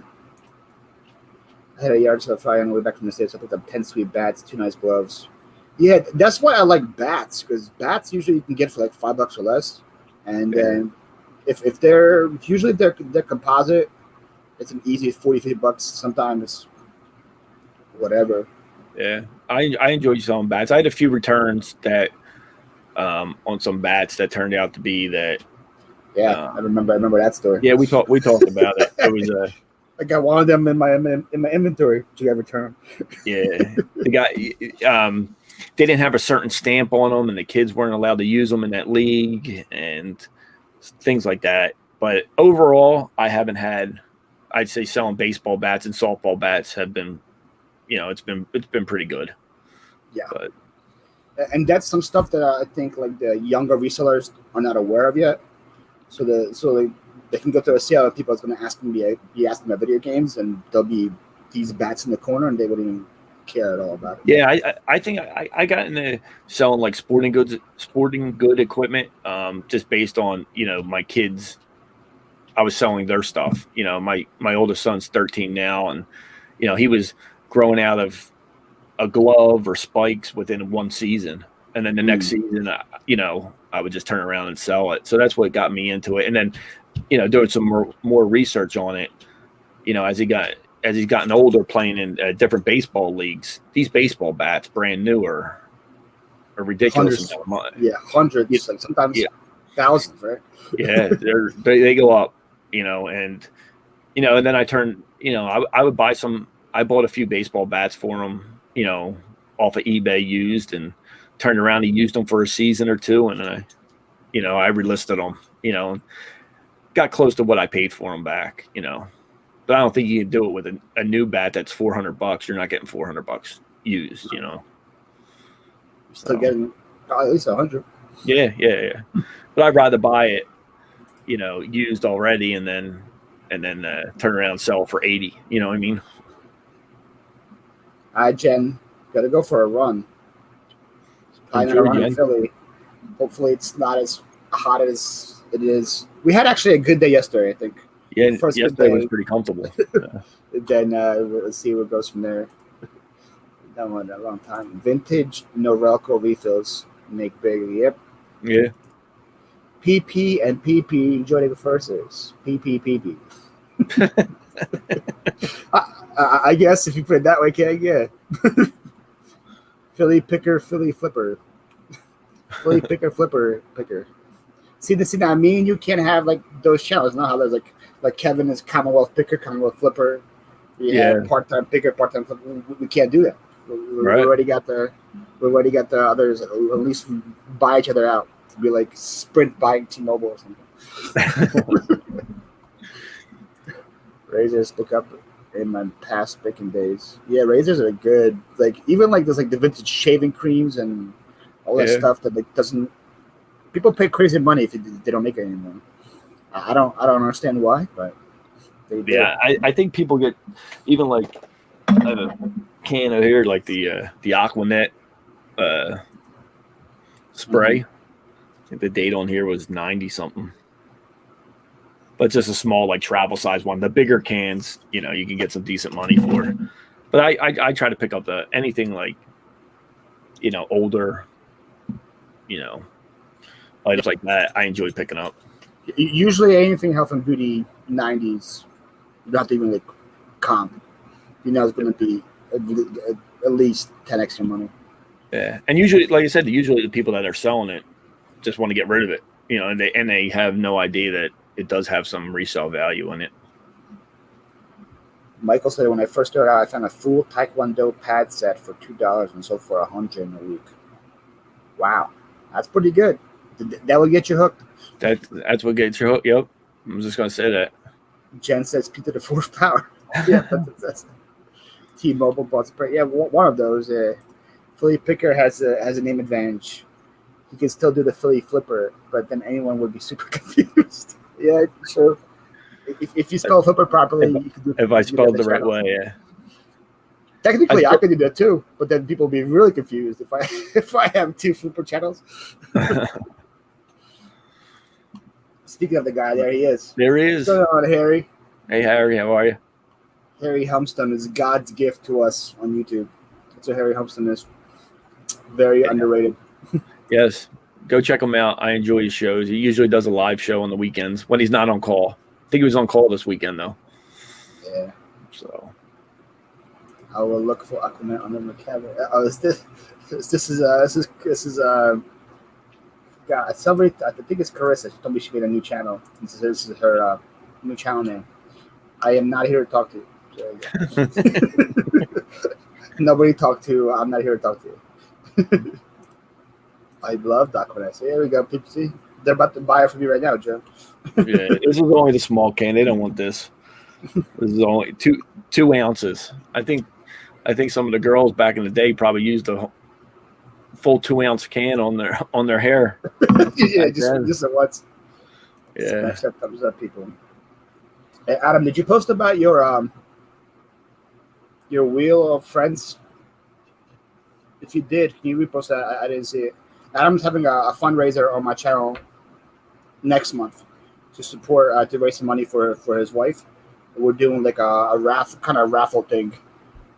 I had a yard sale Friday on the way back from the States. I picked up 10 sweet bats, 2 nice gloves. Yeah, that's why I like bats, because bats usually you can get for like $5 or less, and then if they're composite, it's an easy $40-50. Sometimes whatever. Yeah, I enjoy selling bats. I had a few returns that on some bats that turned out to be that. Yeah, I remember that story. Yeah, we talked about it. It was I got one of them in my inventory to get returned. Yeah, the guy they didn't have a certain stamp on them, and the kids weren't allowed to use them in that league and things like that. But overall, I haven't had. I'd say selling baseball bats and softball bats have been. It's been pretty good. Yeah. But, and that's some stuff that I think like the younger resellers are not aware of yet. So they can go to a sale and people are going to ask them be asking about video games, and there'll be these bats in the corner and they wouldn't even care at all about it. Yeah, I think I got into selling like sporting good equipment just based on my kids. I was selling their stuff. My oldest son's 13 now, and he was growing out of a glove or spikes within one season. And then the next season, I would just turn around and sell it. So that's what got me into it. And then, doing some more research on it, as he's gotten older playing in different baseball leagues, these baseball bats, brand new, are ridiculous. Hundreds, like sometimes thousands, right? Yeah, they go up, and then I turned, I would buy some. I bought a few baseball bats for him, off of eBay used, and turned around. He used them for a season or two, and I relisted them, got close to what I paid for them back, but I don't think you can do it with a new bat that's $400. You're not getting $400 used, Still getting at least 100. Yeah. But I'd rather buy it, used already, and then turn around and sell it for 80. You know what I mean? Hi, Jen. Got to go for a run. It's probably not around in Philly. Hopefully, it's not as hot as it is. We had actually a good day yesterday, I think. Yeah, yesterday was pretty comfortable. Then let's see what goes from there. That one a long time. Vintage Norelco refills make big. Yep. Yeah. PP and PP. Enjoy the firsts. PP. I guess if you put it that way, Keg, yeah. Philly picker, Philly flipper. Philly picker, flipper, picker. See, now me and you can't have like those channels. Not how there's like Kevin is Commonwealth picker, Commonwealth flipper. We have part-time picker, part-time flipper. We can't do that. We already got the others. At least buy each other out to be like Sprint buying T-Mobile or something. Razors pick up in my past picking days. Yeah, razors are good. Like even like there's like the vintage shaving creams and all that stuff that like doesn't. People pay crazy money if they don't make it anymore. I don't understand why, but they do. Yeah, I think people get even like a can of here like the Aquanet spray. I think the date on here was 90 something. But just a small like travel size one. The bigger cans, you can get some decent money for. But I try to pick up anything like older, items like that. I enjoy picking up. Usually anything health and beauty 90s, you don't have to even like comp. It's going to be at least 10 extra money. Yeah, and usually, like I said, usually the people that are selling it just want to get rid of it, and they have no idea that it does have some resale value in it. Michael said, when I first started out, I found a full Taekwondo pad set for $2 and sold for $100 in a week. Wow, that's pretty good. That will get you hooked. That's what gets you hooked. Yep, I was just gonna say that. Jen says, "P to the fourth power." Yeah, that's T-Mobile bought spray. Yeah, one of those. Philly picker has a name advantage. He can still do the Philly flipper, but then anyone would be super confused. Yeah, sure. If you spell flipper properly, you can do. If I spelled the right way, yeah. Technically, I could do that too, but then people will be really confused if I have two flipper channels. Speaking of the guy, there he is. There he is. What's going on, Harry? Hey, Harry, how are you? Harry Humston is God's gift to us on YouTube. That's what Harry Humston is. Very underrated. Yes. Go check him out. I enjoy his shows. He usually does a live show on the weekends when he's not on call. I think he was on call this weekend, though. Yeah. So. I will look for Aquaman under my camera. Oh, this is God, somebody, I think it's Carissa. She told me she made a new channel. This is her new channel name. I am not here to talk to you. Nobody talk to. I'm not here to talk to you. I love Aquanet. So here we go. People see, they're about to buy it from me right now, Joe. Yeah, this is only the small can. They don't want this. This is only two ounces. I think some of the girls back in the day probably used a full 2-ounce can on their hair. Yeah, just at once. Yeah. Thumbs up, people. Hey, Adam, did you post about your wheel of friends? If you did, can you repost that? I didn't see it. Adam's having a fundraiser on my channel next month to support to raise some money for his wife. We're doing like a raffle thing.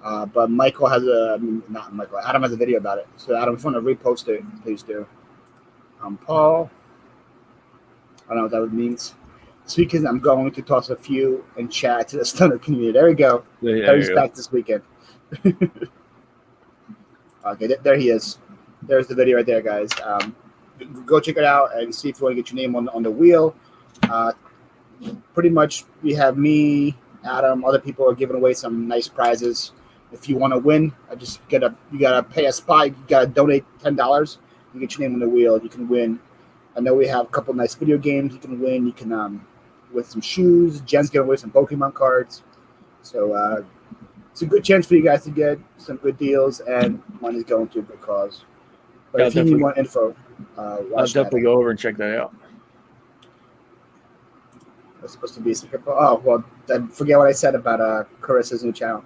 But Michael has Adam has a video about it. So Adam, if you want to repost it, please do. Paul. I don't know what that means. This weekend, I'm going to toss a few in chat to the Stunner community. There we go. He's back this weekend. Okay, there he is. There's the video right there, guys. Go check it out and see if you want to get your name on the wheel. Pretty much, we have me, Adam, other people are giving away some nice prizes. If you want to win, you gotta pay a spot. You gotta donate $10. You get your name on the wheel. You can win. I know we have a couple nice video games. You can win. You can with some shoes. Jen's giving away some Pokemon cards. So it's a good chance for you guys to get some good deals, and money's going to a good cause. But if you need more info, I'll definitely go over and check that out. It's supposed to be a secret. Oh, well, then forget what I said about Carissa's new channel.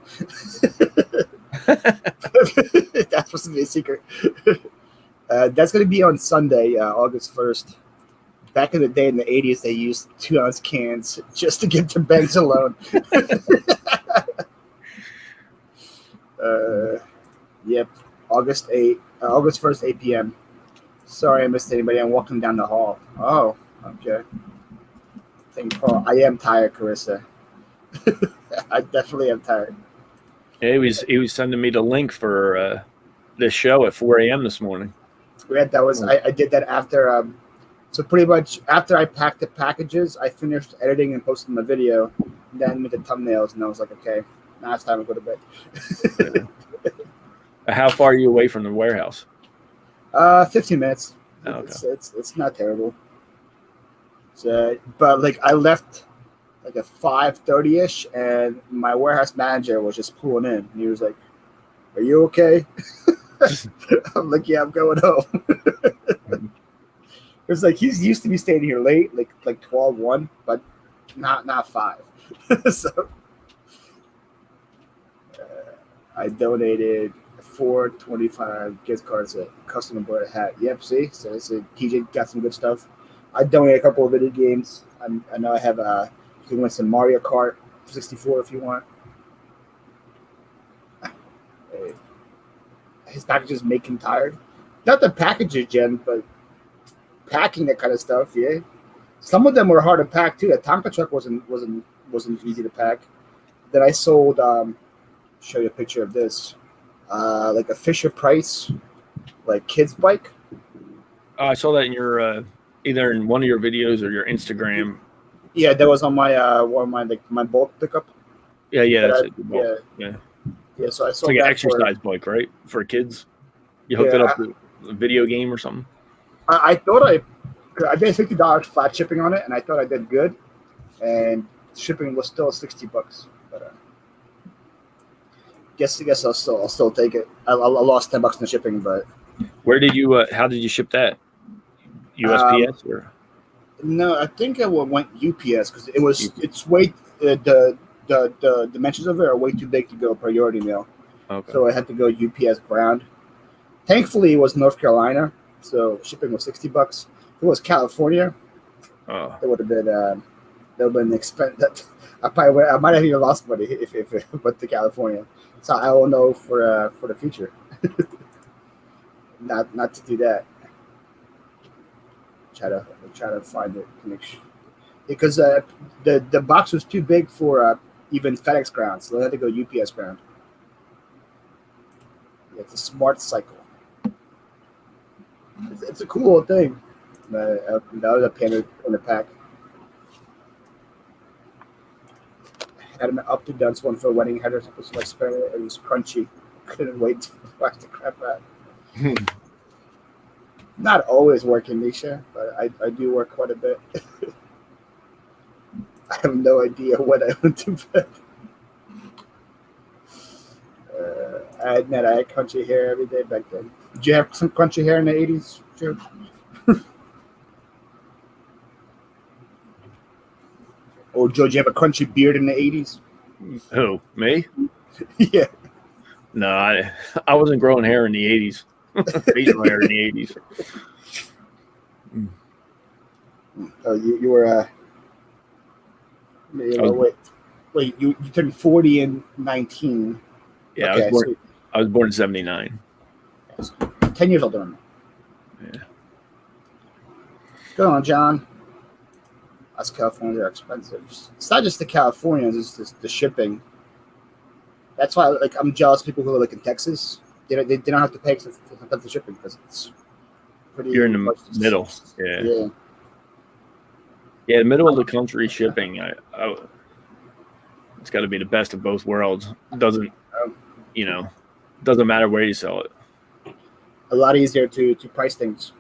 That's supposed to be a secret. That's going to be on Sunday, August 1st. Back in the day, in the 80s, they used 2-ounce cans just to get their banks a loan. Yep, August 1st, 8 p.m. Sorry I missed anybody. I'm walking down the hall. Oh, okay. Thank you, Paul. I am tired, Carissa. I definitely am tired. Yeah, he was sending me the link for this show at 4 a.m. this morning. Yeah, that was I did that after. So pretty much after I packed the packages, I finished editing and posting my video, then made the thumbnails, and I was like, okay, now it's time to go to bed. How far are you away from the warehouse? 15 minutes. Oh, okay. It's not terrible. So, but like I left like at 5:30ish, and my warehouse manager was just pulling in. And he was like, "Are you okay?" I'm like, "Yeah, I'm going home." It's like he's used to be staying here late, like 12:01, but not 5. So I donated 425 gift cards at custom bought a hat. Yep, see, so TJ got some good stuff. I donated a couple of video games. I know I have you can win some Mario Kart 64 if you want. His packages make him tired. Not the packages, Jen, but packing that kind of stuff. Yeah, some of them were hard to pack too. The Tonka truck wasn't easy to pack. Then I sold. Show you a picture of this, like a Fisher Price, like kids bike. I saw that in your either in one of your videos or your Instagram. Yeah, that was on my one of my my bulk pickup. Yeah, that's it. Yeah. So I It's sold like an that exercise bike, right, for kids. You hooked it up to a video game or something. I thought I did $50 flat shipping on it, and I thought I did good, and shipping was still $60. But guess I'll still take it. I lost $10 in the shipping, but where did you? How did you ship that? USPS or? No, I think I went UPS because it's way the dimensions of it are way too big to go priority mail. Okay. So I had to go UPS ground. Thankfully, it was North Carolina, so shipping was $60. If it was California, it would have been expensive. I might have even lost money if it went to California. So I will know for the future. not to do that. Try to find it to make sure, because the box was too big for even FedEx ground, so they had to go UPS ground. Yeah, it's a smart cycle. It's a cool little thing. That was a pain in the pack. Had an up to done one for a wedding. Had her supposed to like spread it. It was crunchy. Couldn't wait to watch the crap out. Not always working, Nisha, but I do work quite a bit. I have no idea when I went to bed. I had crunchy hair every day back then. Did you have some crunchy hair in the 80s, Joe? Or Joe, did you have a crunchy beard in the 80s? Who, me? Yeah. No, I wasn't growing hair in the 80s. Facial hair in the 80s. Oh, you were wait, you turned 40 in 19. Yeah, okay, I was born in 79. 10 years older than me. Yeah. Go on, John. Us Californians are expensive. It's not just the Californians; it's just the shipping. That's why, like, I'm jealous of people who live in Texas. They don't have to pay for the shipping because it's pretty. You're in the middle. Yeah. Yeah, the middle of the country shipping. It's got to be the best of both worlds. Doesn't matter where you sell it. A lot easier to price things.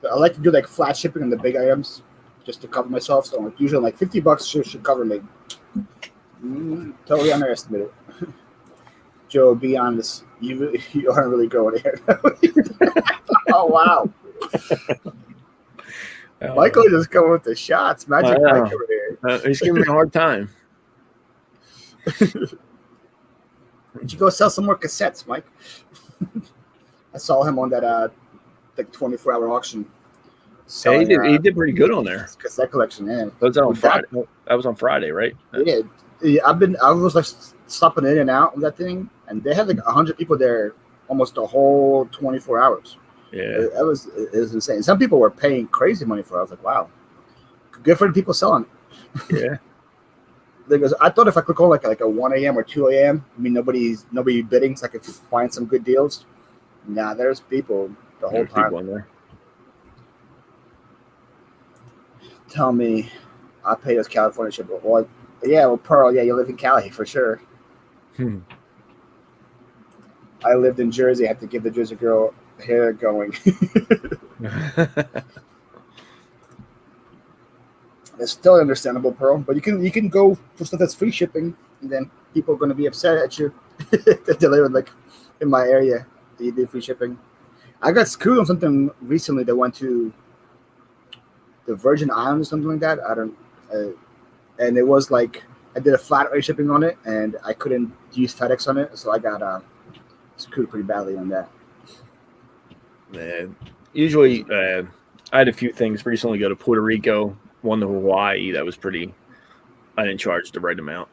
I like to do like flat shipping on the big items just to cover myself. So like usually like $50 should cover me. Totally underestimated. Joe, be honest. You aren't really growing hair. Oh wow. Michael just coming with the shots. Magic Mike over there. He's giving me a hard time. Did you go sell some more cassettes, Mike? I saw him on that like 24-hour auction. Selling, he did pretty good on there. Cassette collection, yeah. That was on Friday. That was on Friday, right? Yeah. I was like stopping in and out of that thing, and they had like 100 people there almost the whole 24 hours. Yeah, it was insane. Some people were paying crazy money for it. I was like, wow, good for the people selling. Yeah. Because I thought if I click on like a 1 a.m. or 2 a.m., I mean nobody bidding, so I could find some good deals. Nah, there's people the whole There's time. people in there. Tell me, I pay this California ship. Well, yeah, well, Pearl, yeah, you live in Cali for sure. I lived in Jersey. I had to give the Jersey girl hair going. It's still understandable, Pearl, but you can go for stuff that's free shipping, and then people are going to be upset at you that they live like in my area. You do free shipping. I got screwed on something recently that went to the Virgin Islands or something like that. I don't, and it was like I did a flat rate shipping on it, and I couldn't use FedEx on it, so I got screwed pretty badly on that. Usually, I had a few things recently go to Puerto Rico, one to Hawaii. That was pretty. I didn't charge the right amount.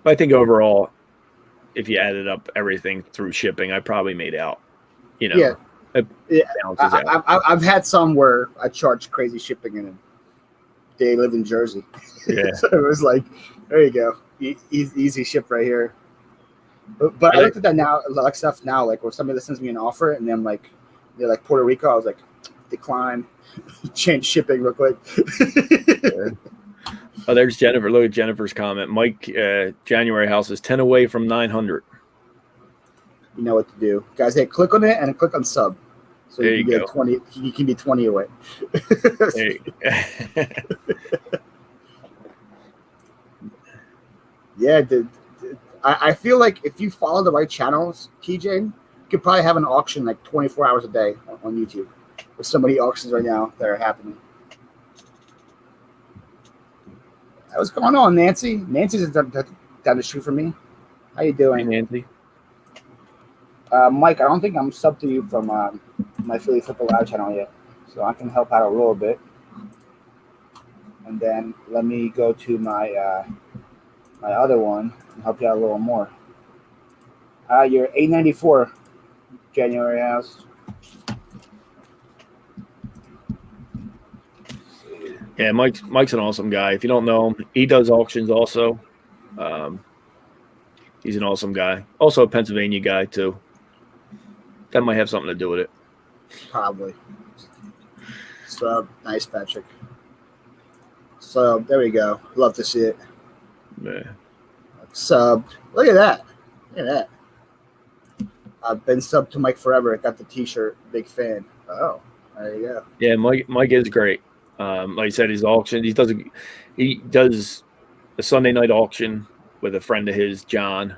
But I think overall, if you added up everything through shipping, I probably made out. Yeah. It balances out. I've had some where I charged crazy shipping, and they live in Jersey. Yeah. So it was like, there you go, easy ship right here. But I looked at that now, like stuff now, like where somebody sends me an offer, and then like they're like Puerto Rico, I was like, decline, change shipping real quick. Yeah. Oh, there's Jennifer. Look at Jennifer's comment. Mike, January house is 10 away from 900. You know what to do, guys. Hey, click on it and click on sub, so there you can get 20. You can be 20 away. Yeah, dude. I feel like if you follow the right channels, TJ, you could probably have an auction like 24 hours a day on YouTube. There's so many auctions right now that are happening. What's going on, Nancy? Nancy's down the street from me. How you doing, hey, Nancy? Mike, I don't think I'm subbed to you from my Philly Football Live channel yet, so I can help out a little bit. And then let me go to my my other one and help you out a little more. You're 894 January house. Yeah, Mike's an awesome guy. If you don't know him, he does auctions also. He's an awesome guy. Also a Pennsylvania guy too. That might have something to do with it. Probably. So nice, Patrick. So there we go. Love to see it. Yeah. Subbed. Look at that. Look at that. I've been subbed to Mike forever. I got the T-shirt. Big fan. Oh, there you go. Yeah, Mike is great. Like I said, his auction. He does a Sunday night auction with a friend of his, John.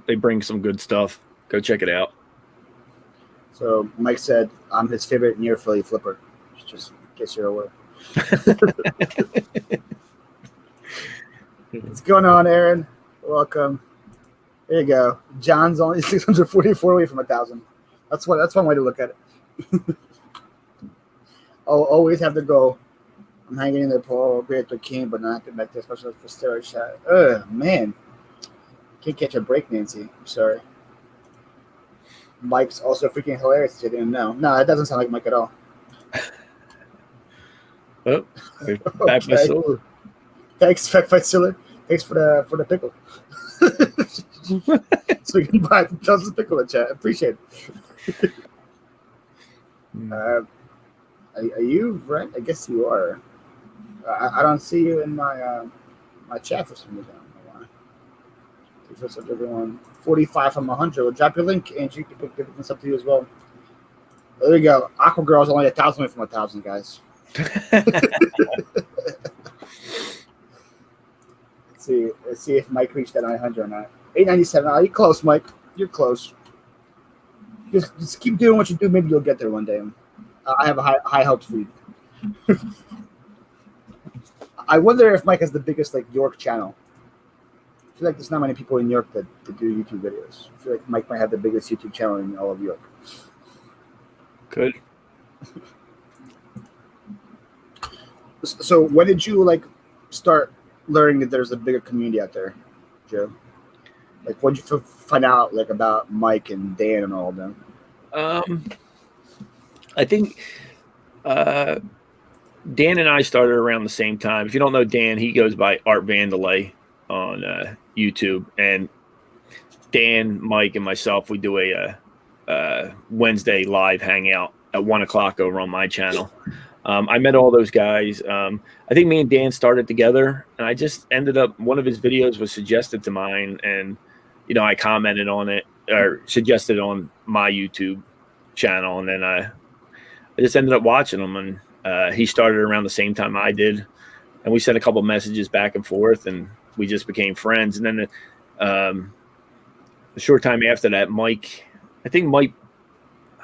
They bring some good stuff. Go check it out. So Mike said I'm his favorite near Philly flipper. Just in case you're aware. What's going on, Aaron? Welcome. There you go. John's only 644 away from 1,000. That's one way to look at it. I'll always have to go. I'm hanging in there, Paul. Great to King, but not back there, especially for steroid shot. Man. Can't catch a break, Nancy. I'm sorry. Mike's also freaking hilarious. I didn't know. No, that doesn't sound like Mike at all. Oh, back by Silver. Thanks, Back by Silver. Thanks for the pickle. So you can buy tons of pickle in chat. Appreciate it. Are you right? I guess you are. I don't see you in my my chat for some reason. I don't know why. What's up, everyone? 45 from 100. We'll drop your link, Angie. People give this up to you as well. There we go. Aqua Girl is only 1,000 away from 1,000, guys. Let's see if Mike reached that 900 or not. 897. Oh, you're close, Mike. You're close. Just keep doing what you do. Maybe you'll get there one day. I have high hopes for you. I wonder if Mike has the biggest York channel. I feel like there's not many people in York that do YouTube videos. I feel like Mike might have the biggest YouTube channel in all of York. Good. So when did you start learning that there's a bigger community out there, Joe? What did you find out about Mike and Dan and all of them? I think Dan and I started around the same time. If you don't know Dan, he goes by Art Vandalay on YouTube. And Dan, Mike, and myself, we do a Wednesday live hangout at 1 o'clock over on my channel. I met all those guys. I think me and Dan started together, and I just ended up, one of his videos was suggested to mine, and, you know, I commented on it or suggested on my YouTube channel. And then I just ended up watching him, and he started around the same time I did, and we sent a couple messages back and forth, and we just became friends. And then a short time after that, Mike, I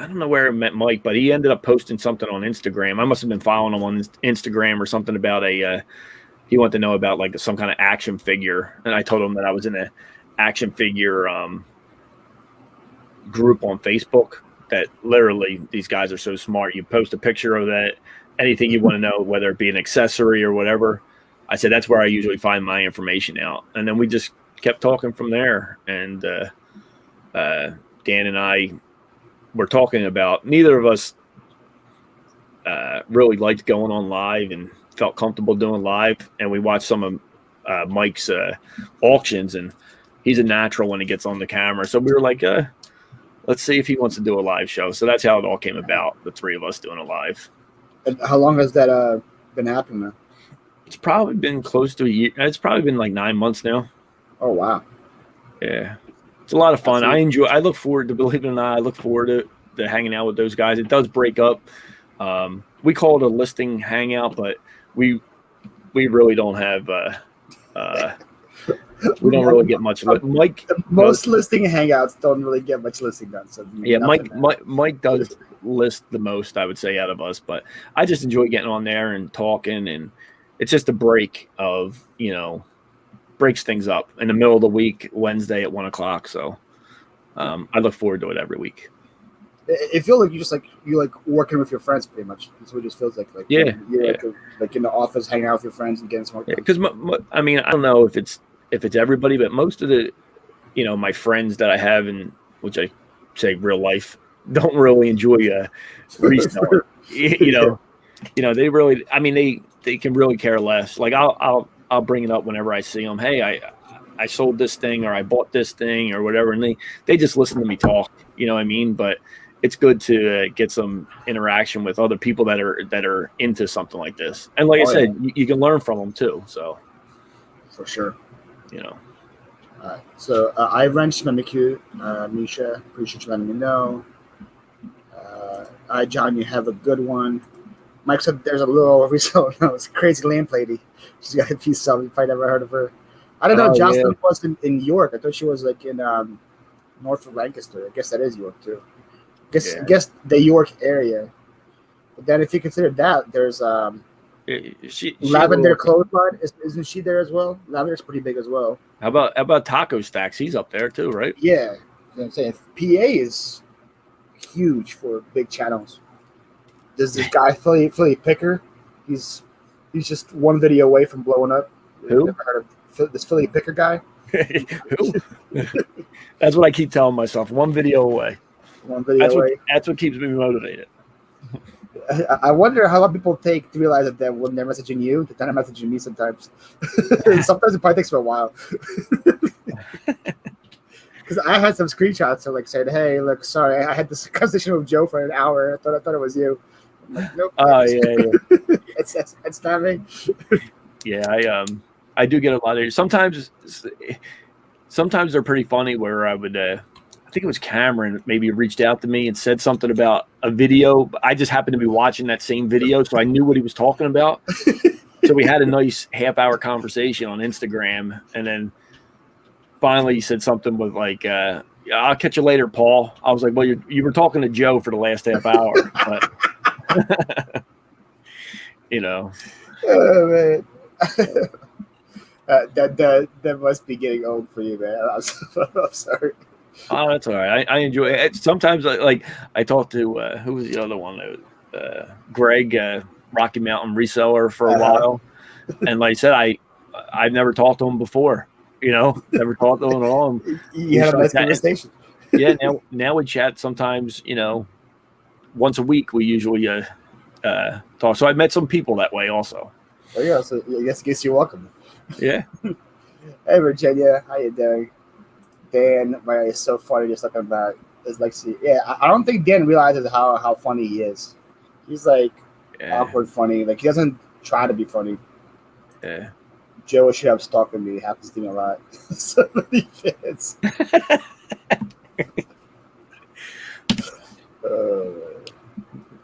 don't know where I met Mike, but he ended up posting something on Instagram. I must have been following him on Instagram or something about he wanted to know about like some kind of action figure. And I told him that I was in a action figure group on Facebook that literally these guys are so smart. You post a picture of that, anything you want to know, whether it be an accessory or whatever. I said, that's where I usually find my information out. And then we just kept talking from there. And Dan and I were talking about, neither of us really liked going on live and felt comfortable doing live. And we watched some of Mike's auctions, and he's a natural when he gets on the camera. So we were like, let's see if he wants to do a live show. So that's how it all came about, the three of us doing a live. And how long has that been happening now? It's probably been close to a year. It's probably been like 9 months now. Oh, wow. Yeah. It's a lot of fun. I look forward to, believe it or not, I look forward to hanging out with those guys. It does break up. We call it a listing hangout, but we really don't have we don't really get much. Mike, most listing hangouts don't really get much listing done. So yeah, Mike does list the most, I would say, out of us. But I just enjoy getting on there and talking, and it's just a break of, you know, breaks things up in the middle of the week, Wednesday at 1 o'clock. So I look forward to it every week. It feels like you like working with your friends pretty much. That's what it just feels like. You're like in the office, hanging out with your friends and getting some work. Because I mean, I don't know if it's everybody, but most of the, you know, my friends that I have, in which I say real life, don't really enjoy reselling. you know, they really, I mean, they can really care less. Like I'll bring it up whenever I see them. Hey, I sold this thing, or I bought this thing, or whatever, and they just listen to me talk. You know what I mean? But it's good to get some interaction with other people that are into something like this. And like I said, you can learn from them too. So for sure, you know. So I wrenched Mimikyu, Misha. Appreciate you letting me know. John, you have a good one. Mike said there's a little reseller. No, it's a crazy lamp lady. She's got a piece of. You probably never heard of her. I don't know. Jocelyn was in York. I thought she was like in north of Lancaster. I guess that is York too. I guess the York area. But then, if you consider that, there's Lavender Clothesline. Isn't she there as well? Lavender's pretty big as well. How about Taco Stacks? He's up there too, right? Yeah, I'm saying PA is huge for big channels. There's this guy Philly Picker. He's just one video away from blowing up. Who? Never heard of this Philly Picker guy? Who? That's what I keep telling myself. One video away. That's what keeps me motivated. I wonder how long people take to realize that when they're messaging you, that they're messaging me sometimes. Sometimes it probably takes me a while. Because I had some screenshots of like saying, "Hey, look, sorry, I had this conversation with Joe for an hour. I thought it was you." I'm like, nope. Oh yeah. It's not me. Yeah, I do get a lot of. Sometimes they're pretty funny. Where I would, I think it was Cameron, maybe reached out to me and said something about a video. I just happened to be watching that same video, so I knew what he was talking about. So we had a nice half-hour conversation on Instagram, and then finally he said something with like, "I'll catch you later, Paul." I was like, "Well, you were talking to Joe for the last half hour," but you know. Oh man. That must be getting old for you, man. I'm sorry. Oh, that's all right. I enjoy it. Sometimes, I talked to who was the other one? Greg, Rocky Mountain Reseller for a while, and like I said, I've never talked to him before. You know, never talked to him at all. You had a nice conversation. Yeah, now we chat sometimes. You know, once a week we usually talk. So I met some people that way also. Oh yeah, so I guess you're welcome. Yeah. Hey Virginia, how you doing? Dan, right, is so funny just looking back. It's like, see, yeah, I don't think Dan realizes how funny he is. He's like awkward funny. Like he doesn't try to be funny. Yeah. Joe should have stalking me. It happens to me a lot. So many fans.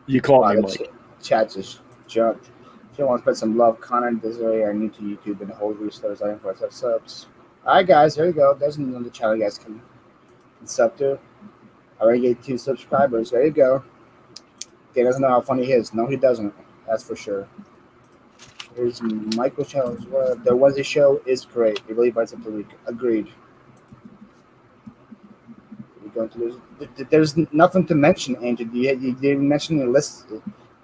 You called me, Mike. Chat just jumped. If you want to put some love, Connor and Desiree are new to YouTube and the whole resellers looking for us subs. All right, guys, here we go. There's another channel you guys can sub to. I already get 2 subscribers. There you go. Dan doesn't know how funny he is. No, he doesn't. That's for sure. Here's Michael's channel as well. The Wednesday show is great. It really bites up the week. Agreed. There's nothing to mention, Angie. You didn't mention the list.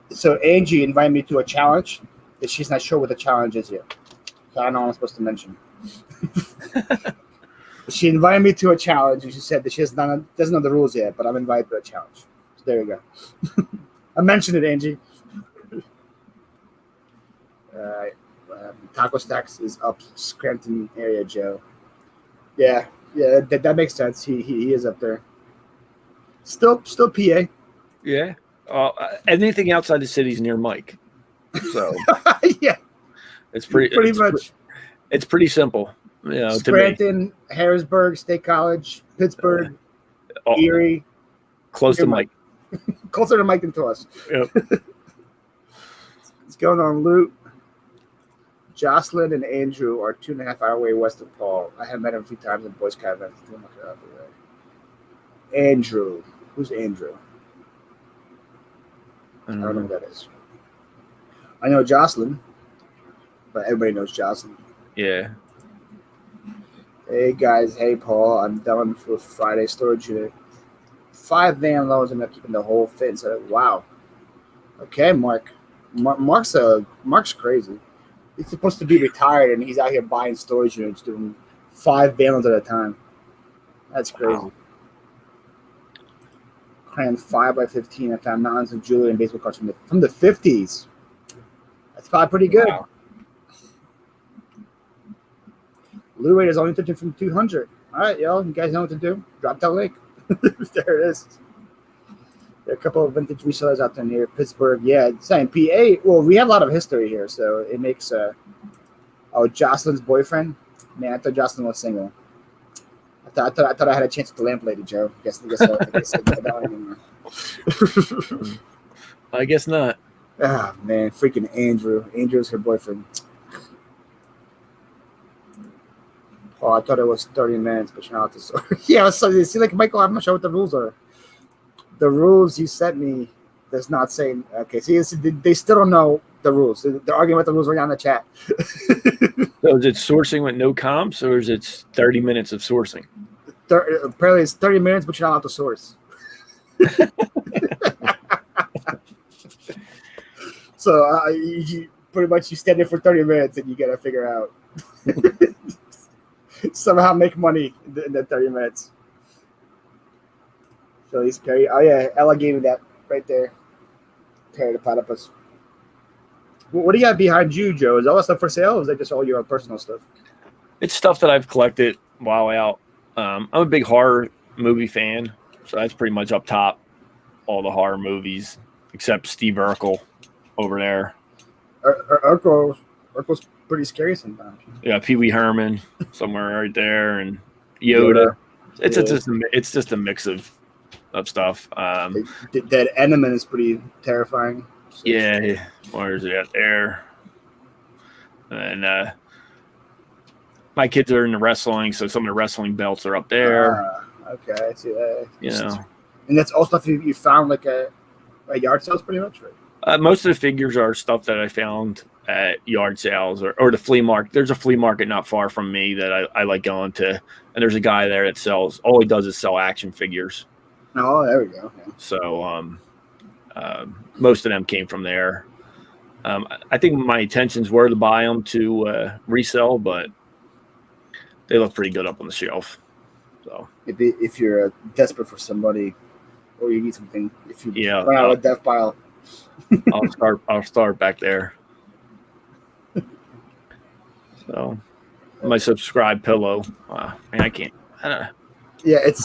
So Angie invited me to a challenge that she's not sure what the challenge is yet. So I don't know what I'm supposed to mention. She invited me to a challenge, and she said that she doesn't know the rules yet, but I'm invited to a challenge. So there you go. I mentioned it, Angie. Taco Stacks is up Scranton area, Joe. Yeah, that makes sense. He is up there. Still PA. Yeah. Anything outside the city is near Mike. So yeah, it's pretty much. It's pretty simple. You know, Scranton, Harrisburg State College, Pittsburgh, Erie, close to Mike. Closer to Mike than to us. Yep. What's going on, Luke? Jocelyn and Andrew are 2.5 hours away west of Paul. I have met him a few times in Boy Scout events. Andrew. Who's Andrew? I don't know who that is. I know Jocelyn, but everybody knows Jocelyn. Yeah. Hey, guys. Hey, Paul. I'm done for Friday storage unit. 5 van loads. I'm not keeping the whole fit. So, wow. Okay, Mark. Mark's crazy. He's supposed to be retired, and he's out here buying storage units, doing 5 van loads at a time. That's crazy. Wow. Crammed 5x15. I found mountains of jewelry and baseball cards from the 50s. That's probably pretty good. Wow. Loot rate is only 13 from 200. All right, y'all. You guys know what to do. Drop that link. There it is. There are a couple of vintage resellers out there near Pittsburgh. Yeah, same PA. Well, we have a lot of history here, so it makes. Jocelyn's boyfriend. Man, I thought Jocelyn was single. I thought I had a chance with the lamp lady, Joe. I guess I don't anymore. I guess not. Ah, man, freaking Andrew. Andrew's her boyfriend. Oh, I thought it was 30 minutes, but you're not the story. Yeah, so see, like Michael, I'm not sure what the rules are. The rules you sent me does not say. Okay, see, they still don't know the rules. They're arguing about the rules right now in the chat. So is it sourcing with no comps, or is it 30 minutes of sourcing? Apparently, it's 30 minutes, but you're not allowed to source. So you pretty much you stand there for 30 minutes and you got to figure out somehow make money in that 30 minutes. Phillies Perry. Oh yeah, Ella gave me that right there. Perry the platypus. What do you got behind you, Joe? Is all that stuff for sale, or is that just all your personal stuff? It's stuff that I've collected while out. I'm a big horror movie fan, so that's pretty much up top. All the horror movies, except Steve Urkel over there. Urkel's pretty scary sometimes. Yeah, Pee Wee Herman somewhere right there, and Yoda. It's just a mix of stuff. That Eneman is pretty terrifying. So. Yeah, where is it at there? And my kids are into wrestling, so some of the wrestling belts are up there. Okay, I see that. You know, and that's all stuff you found like a yard sales, pretty much, right? Most of the figures are stuff that I found at yard sales or the flea market. There's a flea market not far from me that I like going to, and there's a guy there that sells. All he does is sell action figures. Oh, there we go. Yeah. So most of them came from there. I think my intentions were to buy them to resell, but they look pretty good up on the shelf. So if you're desperate for somebody or you need something, if you run out of a death pile. I'll start back there. So my subscribe pillow. Man, I can't. I don't know. Yeah, It's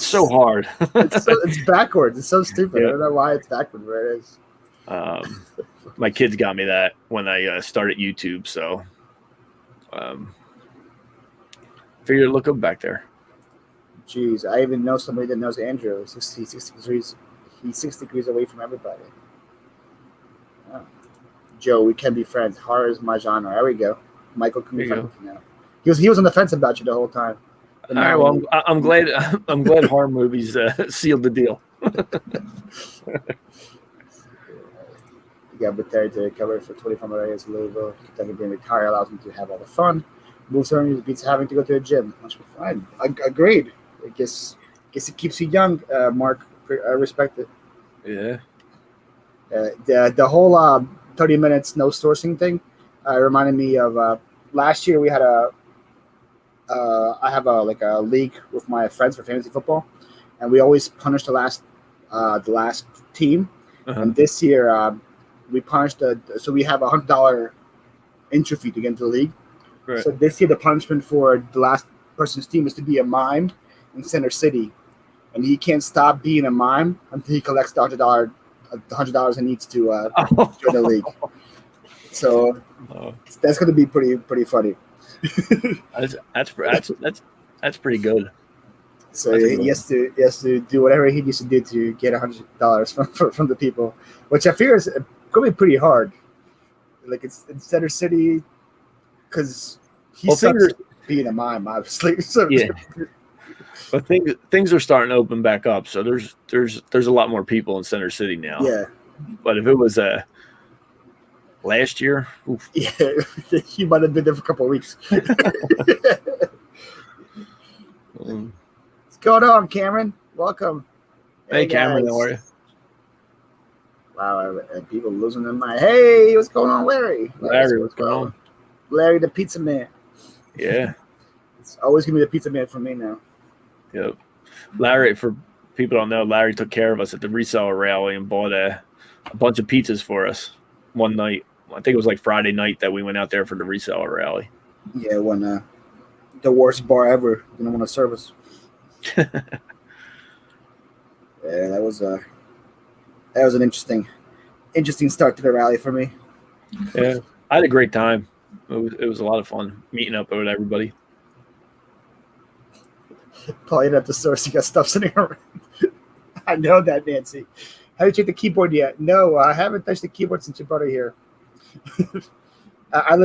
so hard. it's backwards. It's so stupid. Yeah. I don't know why it's backwards, but it is. My kids got me that when I started YouTube, so figured look up back there. Jeez, I even know somebody that knows Andrew. He's 6 degrees away from everybody. Oh. Joe, we can be friends. Horror is my genre. There we go. Michael can be friends with you now. He was on the fence about you the whole time. All right, well, I'm glad horror movies sealed the deal. You got retired to recover for 25 more years in Louisville. Kentucky being retired allows me to have all the fun. Moves earnings beats having to go to a gym. Much fine. Agreed. I guess it keeps you young, Mark. I respect it. Yeah. The whole 30 minutes no sourcing thing reminded me of last year. We had I have a league with my friends for fantasy football, and we always punish the last team. Uh-huh. And this year we punished so we have $100 entry fee to get into the league. Right. So this year the punishment for the last person's team is to be a mime in Center City, and he can't stop being a mime until he collects the $100 he needs to join the league. So that's going to be pretty funny. That's pretty good. So he has to do whatever he needs to do to get $100 from the people, which I figure is going to be pretty hard. Like it's in Center City because he sucks being a mime, obviously. So yeah. But things are starting to open back up, so there's a lot more people in Center City now. Yeah. But if it was last year, oof. Yeah, he might have been there for a couple of weeks. What's going on, Cameron? Welcome. Hey Cameron, how are you? Wow, people losing their mind. Hey, what's going on, Larry? Larry, what's going on? Larry, the pizza man. Yeah. It's always gonna be the pizza man for me now. Yep. Larry, for people don't know, Larry took care of us at the reseller rally and bought a bunch of pizzas for us one night. I think it was like Friday night that we went out there for the reseller rally. Yeah, when the worst bar ever didn't want to serve us. Yeah, that was an interesting start to the rally for me. Yeah, I had a great time. It was a lot of fun meeting up with everybody. Probably didn't have to source. You got stuff sitting around. I know that, Nancy. Have you checked the keyboard yet? No, I haven't touched the keyboard since you brought it here. I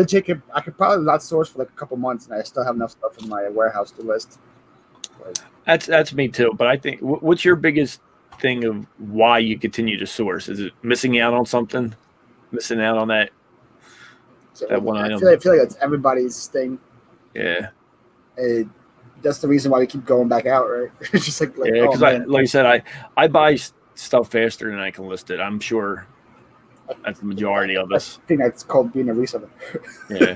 could probably not source for like a couple months, and I still have enough stuff in my warehouse to list. That's me too. But I think, what's your biggest thing of why you continue to source? Is it missing out on something? Missing out on that one item? I feel like that's everybody's thing. Yeah. That's the reason why we keep going back out, right? Just like yeah, because like I said, I buy stuff faster than I can list it. I'm sure that's the majority of us. I think that's called being a reseller. Yeah.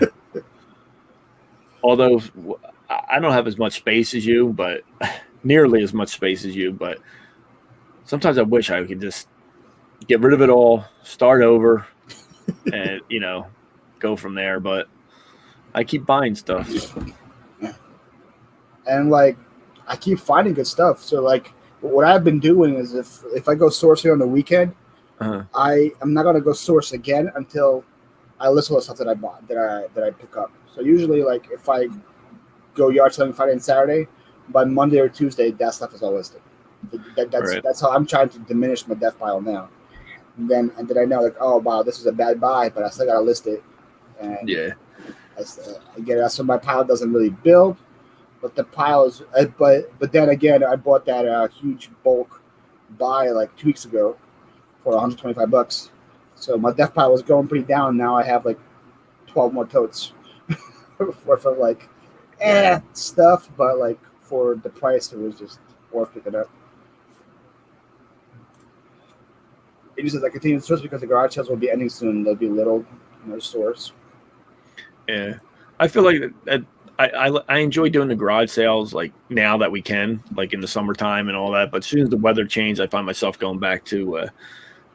Although I don't have as much space as you, but nearly as much space as you. But sometimes I wish I could just get rid of it all, start over, and go from there. But I keep buying stuff. And I keep finding good stuff. So what I've been doing is if I go sourcing on the weekend, uh-huh. I'm not gonna go source again until I list all the stuff that I bought that I pick up. So usually if I go yard selling Friday and Saturday, by Monday or Tuesday that stuff is all listed. That's how I'm trying to diminish my death pile now. And then I know oh wow, this is a bad buy, but I still gotta list it. And yeah, I get it. So my pile doesn't really build. But the piles, but then again, I bought that huge bulk buy 2 weeks ago for $125. So my death pile was going pretty down. Now I have 12 more totes worth of stuff, but for the price, it was just worth picking up. It just says I continue to source because the garage sales will be ending soon. There'll be little stores. Yeah, I feel like that. I enjoy doing the garage sales now that we can, in the summertime and all that. But as soon as the weather changed, I find myself going back to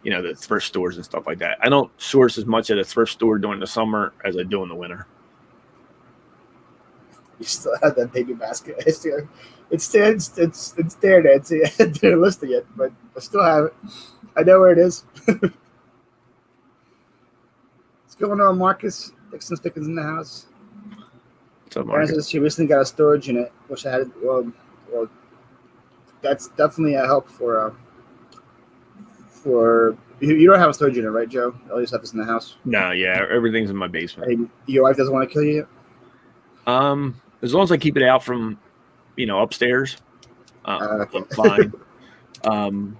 the thrift stores and stuff like that. I don't source as much at a thrift store during the summer as I do in the winter. You still have that baby basket. It's there. It's there. Nancy. They're listing it, but I still have it. I know where it is. What's going on, Marcus? Dixon Stickens in the house. What's up, Marcus? She recently got a storage unit, which I had. Well, that's definitely a help for. You don't have a storage unit, right, Joe? All your stuff is in the house. No, yeah, everything's in my basement. Hey, your wife doesn't want to kill you yet? As long as I keep it out from, upstairs, Okay. I'm fine.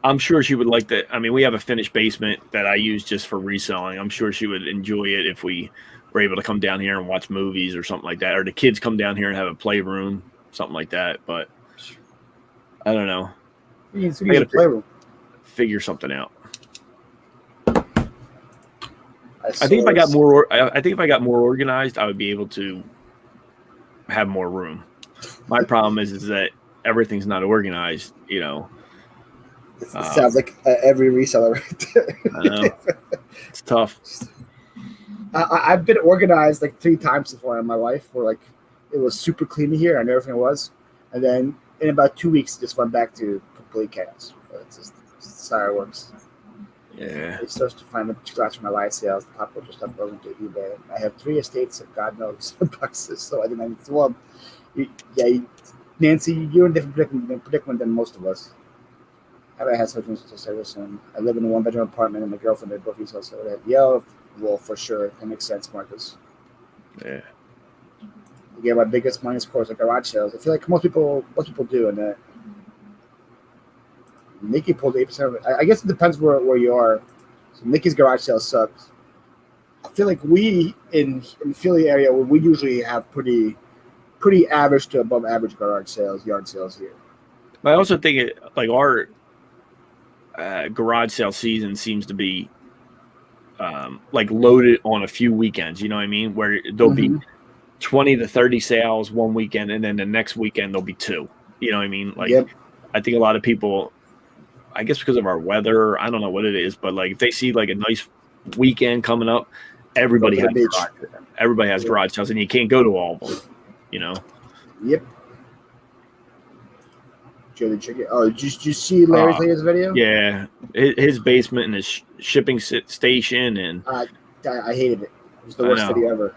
I'm sure she would like that. I mean, we have a finished basement that I use just for reselling. I'm sure she would enjoy it if we were able to come down here and watch movies or something like that, or the kids come down here and have a playroom, something like that. But I don't know. You need a playroom. Figure something out. I think if I got more organized, I would be able to have more room. My problem is that everything's not organized. It sounds like every reseller right there. I know. It's tough. I've been organized like 3 times before in my life, where like it was super clean here. I knew everything was, and then in about 2 weeks, it just went back to complete chaos. It's how it works. Yeah. It starts to find the scratch my life sales. The popular stuff going to eBay. I have 3 estates of God knows boxes, so I didn't. Well, Nancy, you're in a different predicament than most of us. I had such a service, and I live in a 1-bedroom apartment, and my girlfriend did both resale. So well, for sure, that makes sense, Marcus. Yeah. Yeah, my biggest money is, of course, like garage sales. I feel like most people do, and that. Nikki pulled 8%. I guess it depends where you are. So Nikki's garage sale sucks. I feel like we in the Philly area, we usually have pretty average to above average garage sales, yard sales here. But I also think our garage sale season seems to be loaded on a few weekends. You know what I mean? Where there'll be 20 to 30 sales one weekend, and then the next weekend there'll be 2. You know what I mean? Yep. I think a lot of people, I guess because of our weather, I don't know what it is, but if they see a nice weekend coming up, everybody has garage sales, and you can't go to all of them. Yep. Joe the Chicken. Oh, did you see Larry Thaler's video? Yeah, his basement and his shipping station, and I hated it. It was the worst video ever.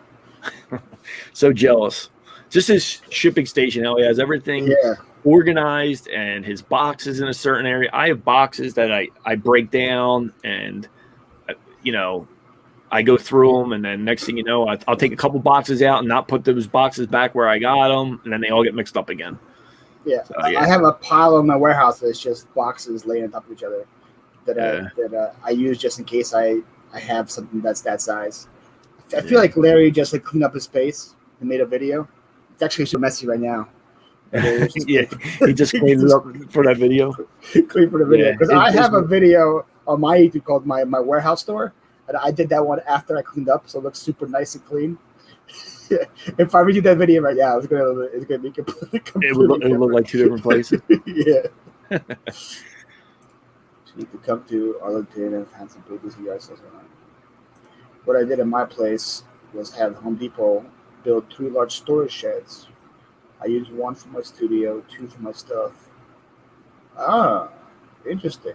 So jealous. Just his shipping station, how he has everything organized, and his boxes in a certain area. I have boxes that I break down, and I go through them, and then next thing you know, I'll take a couple boxes out and not put those boxes back where I got them, and then they all get mixed up again. Yeah, so, I have a pile in my warehouse that's just boxes laying on top of each other that I use just in case I have something that's that size. I feel like Larry just cleaned up his space and made a video. It's actually so messy right now. Yeah, he just cleaned it up for that video. Clean for the video because I have a video on my YouTube called my warehouse store, and I did that one after I cleaned up, so it looks super nice and clean. If I redo that video right now, it's gonna be completely. It would look like 2 different places. Yeah. You need to come to Arlington and find some babies and yard sales around. What I did in my place was have Home Depot build 2 large storage sheds. I used 1 for my studio, 2 for my stuff. Interesting.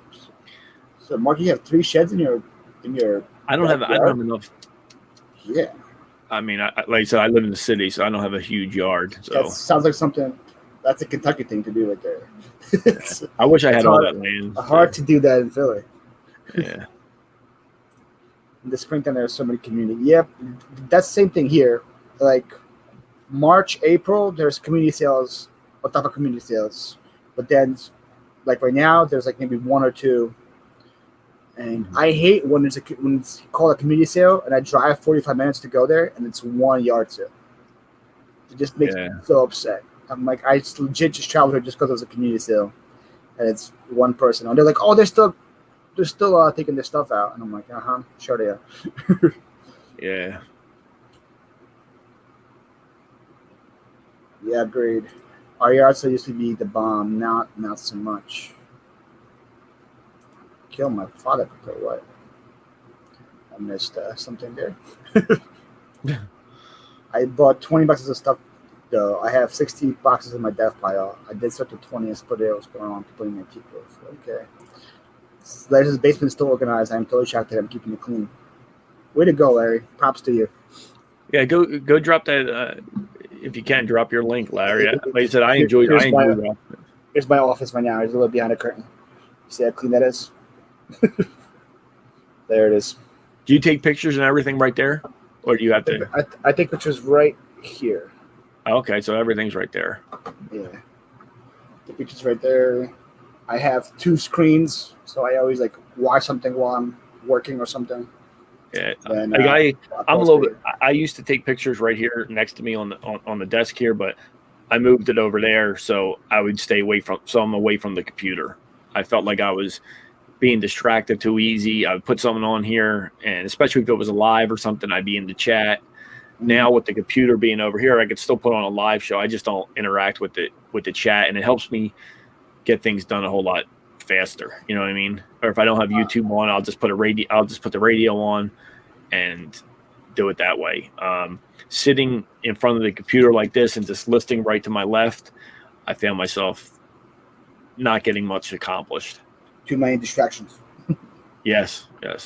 So, Mark, you have 3 sheds in your. I don't have enough. Yeah. I mean, like I said, I live in the city, so I don't have a huge yard. So that sounds like something. That's a Kentucky thing to do right there. I wish I had all that land. Hard to do that in Philly. Yeah. In the springtime, there's so many community. Yep, that's the same thing here. Like March, April, there's community sales on top of community sales, but then, like right now, there's maybe 1 or 2. And I hate when it's called a community sale, and I drive 45 minutes to go there, and it's 1 yard sale. It just makes me so upset. I'm like, I legit just traveled here just because it was a community sale, and it's 1 person. And they're like, oh, they're still taking their stuff out, and I'm like, sure they are. Yeah. Yeah, agreed. Our yard sale used to be the bomb, not so much. kill my father. But what? I missed something there. I bought 20 boxes of stuff. Though I have 60 boxes in my death pile. I did start the 20th, but it was going on putting my keep with. Okay. Larry's basement is still organized. I'm totally shocked that I'm keeping it clean. Way to go, Larry. Props to you. Yeah, go drop that if you can. Drop your link, Larry. Like I said, I enjoy that. Here's my office right now. It's a little behind the curtain. You see how clean that is? There it is. Do you take pictures and everything right there, or do you have to? I take pictures right here. Okay, so everything's right there. Yeah, the pictures right there. I have 2 screens, so I always like watch something while I'm working or something. Yeah, then, I'm a little bit. I used to take pictures right here next to me on the desk here, but I moved it over there so I would stay away from. So I'm away from the computer. I felt like I was being distracted too easy. I would put something on here, and especially if it was a live or something, I'd be in the chat. Now with the computer being over here, I could still put on a live show. I just don't interact with the chat, and it helps me get things done a whole lot faster. You know what I mean? Or if I don't have YouTube on, I'll just put the radio on and do it that way. Sitting in front of the computer like this and just listing right to my left, I found myself not getting much accomplished. Too many distractions. Yes. Yeah,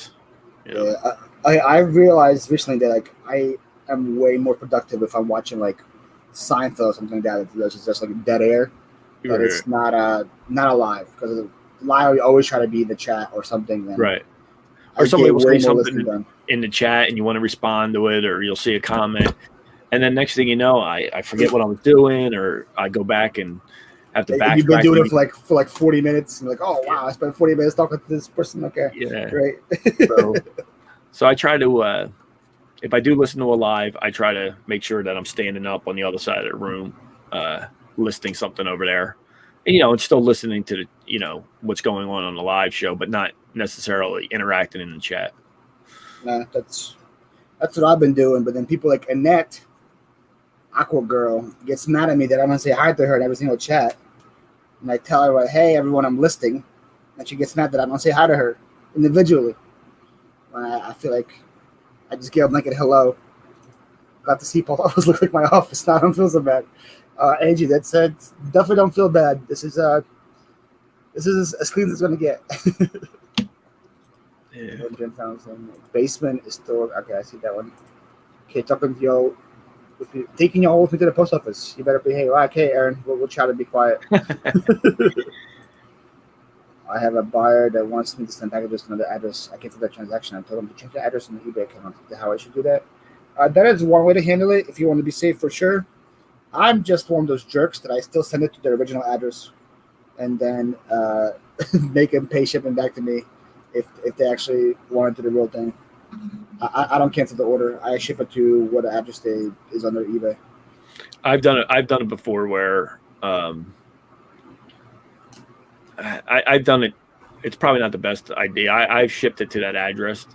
I realized recently that like I am way more productive if I'm watching like Seinfeld or something like that. It's just like dead air. But it's not alive, because live I always try to be in the chat or something. Then right. Or somebody will say something in the chat and you want to respond to it, or you'll see a comment, and then next thing you know, I forget what I was doing, or I go back and have to backtrack. You've been doing it for like 40 minutes, and like, oh wow, I spent 40 minutes talking to this person. Okay, yeah, great. So I try to, if I do listen to a live, I try to make sure that I'm standing up on the other side of the room, listing something over there, and and still listening to what's going on the live show, but not necessarily interacting in the chat. Nah, that's what I've been doing. But then people like Annette, Aqua Girl, gets mad at me that I'm gonna say hi to her in every single chat, and I tell her, like, hey everyone, I'm listing, and she gets mad that I don't say hi to her individually. I feel like I just gave a blanket hello. Got to see Paul always look like my office. Now I don't feel so bad. Angie, that said, definitely don't feel bad. This is as clean as it's gonna get. Yeah. Basement is still okay. I see that one. Okay, talking to you, taking you all with me to the post office. You better behave. Okay, Aaron, we'll try to be quiet. I have a buyer that wants me to send packages to another address. I can't do that transaction. I told him to change the address on the eBay account. How I should do that? That is one way to handle it if you want to be safe, for sure. I'm just one of those jerks that I still send it to their original address, and then make them pay shipping back to me if they actually want to do the real thing. I don't cancel the order. I ship it to what address is on their eBay. I've done it before where I've done it. It's probably not the best idea. I've shipped it to that address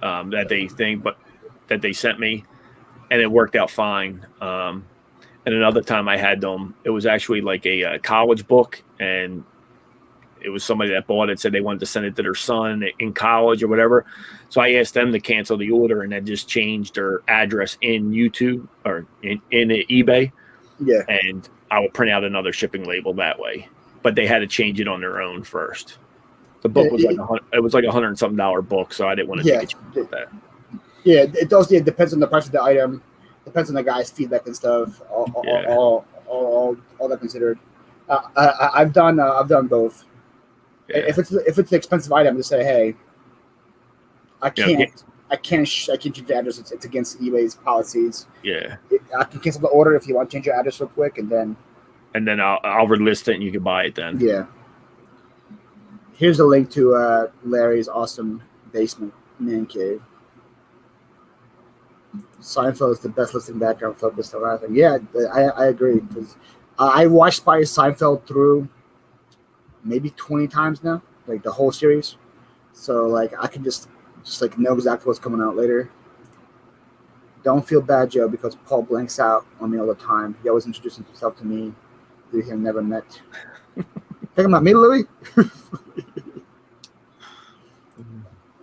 that they sent me, and it worked out fine. And another time I had them, it was actually like a college book, and it was somebody that bought it, said they wanted to send it to their son in college or whatever. So I asked them to cancel the order, and then just changed their address in YouTube or in eBay. Yeah. And I would print out another shipping label that way. But they had to change it on their own first. The book was like $100 and something book, so I didn't want to take a chance with that. Yeah, it does. Yeah, it depends on the price of the item, depends on the guy's feedback and stuff. All that considered. I've done both. Yeah. If it's an expensive item, to say, hey, I can't change the address. It's against eBay's policies. Yeah, I can cancel the order if you want to change your address real quick, and then I'll relist it and you can buy it then. Yeah. Here's a link to Larry's awesome basement man cave. Seinfeld is the best listing background focused on everything. Yeah, I agree, because I watched Seinfeld through maybe 20 times now, like the whole series. So like I can just like know exactly what's coming out later. Don't feel bad, Joe, because Paul blanks out on me all the time. He always introduces himself to me. We have never met. Talking about me, Louis?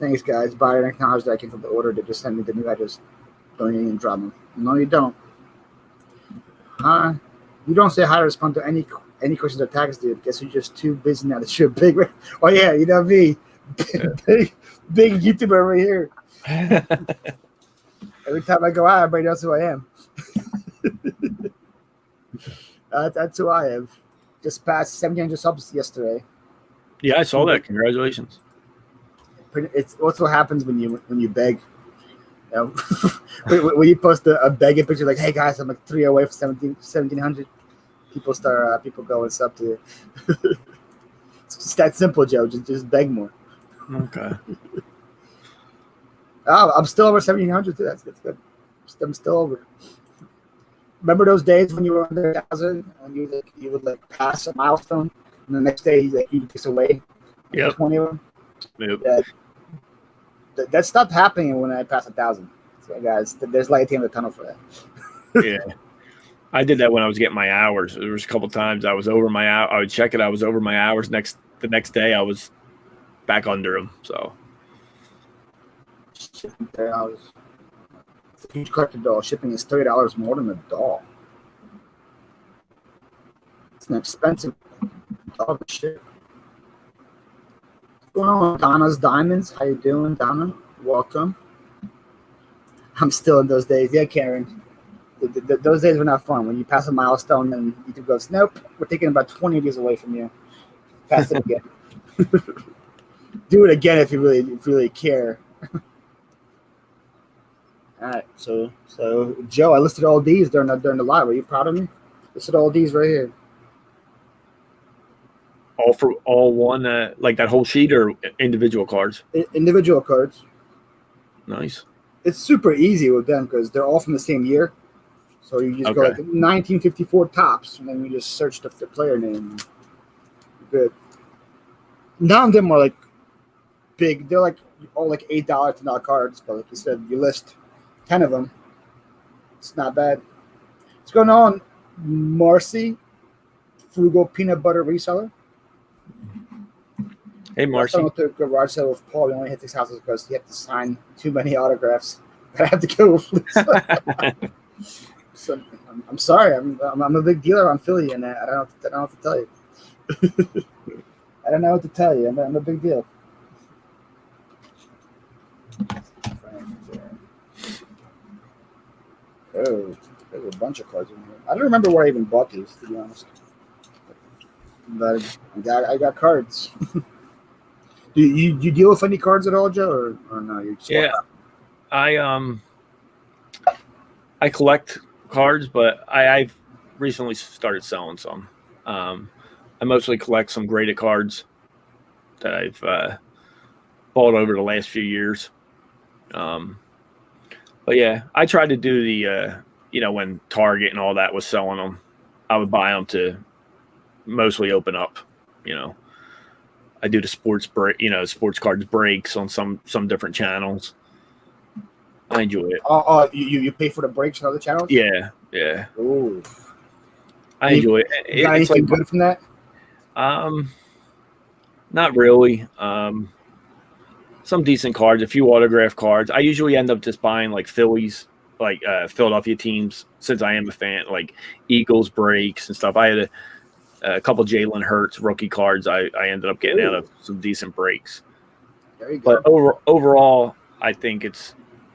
Thanks, guys. Buyer acknowledged that I canceled the order. They just sent me the new address. Don't even drop them. No, you don't. You don't say hi or respond to any questions or tags, dude. Guess you're just too busy now that you're big. Oh yeah, you know me, big YouTuber right here. Every time I go out, everybody knows who I am. That's who I am. Just passed 1,700 subs yesterday. Yeah, I saw that. Congratulations. It's what happens when you beg. You know? when you post a begging picture like, "Hey guys, I'm like 3 away from 1,700," people go and sub to you. It's just that simple, Joe. Just beg more. Okay. Oh, I'm still over 1,700 too. That's good. I'm still over. Remember those days when you were under 1,000 and you would like pass a milestone, and the next day you takes away 20 of them. Yep. That stopped happening when I passed 1,000. So guys, there's light at the end of the tunnel for that. Yeah. I did that when I was getting my hours. There was a couple times I was over my hour. I would check it. I was over my hours. The next day I was back under them. So. Shipping $30. If you collect a doll, shipping is $30 more than a doll. It's an expensive doll to ship. What's going on, Donna's Diamonds? How you doing, Donna? Welcome. I'm still in those days. Yeah, Karen. Those days were not fun. When you pass a milestone and YouTube goes, nope, we're taking about 20 days away from you. Pass it again. Do it again if you really care. All right, so Joe, I listed all these during the live. Are you proud of me? Listed all these right here. All one, like that whole sheet, or individual cards? Individual cards. Nice. It's super easy with them because they're all from the same year. So you just go like 1954 tops, and then you just search the player name. Good. None of them are like big. They're like all like $8, $10 cards. But like you said, you list 10 of them. It's not bad. What's going on, Marcy? Frugal peanut butter reseller. Hey, Marcy. I went to a garage sale with Paul. We only hit 6 houses because he had to sign too many autographs. I had to go with So I'm sorry. I'm a big dealer on Philly, and I don't know what to tell you. I don't know what to tell you. I'm a big deal. Oh, there's a bunch of cards in here. I don't remember where I even bought these, to be honest. But I got cards. Do you deal with any cards at all, Joe, or no? You just I collect cards, but I've recently started selling some. I mostly collect some graded cards that I've bought over the last few years. But yeah, I tried to do the when Target and all that was selling them, I would buy them to mostly open up. I do the sports cards breaks on some different channels. I enjoy it. Oh, you pay for the breaks on other channels? Yeah. Ooh. I enjoy it. You got anything good from that? Not really. Some decent cards, a few autograph cards. I usually end up just buying like Phillies, like Philadelphia teams, since I am a fan, like Eagles breaks and stuff. I had a couple Jalen Hurts rookie cards. I ended up getting out of some decent breaks. There you go. But overall, I think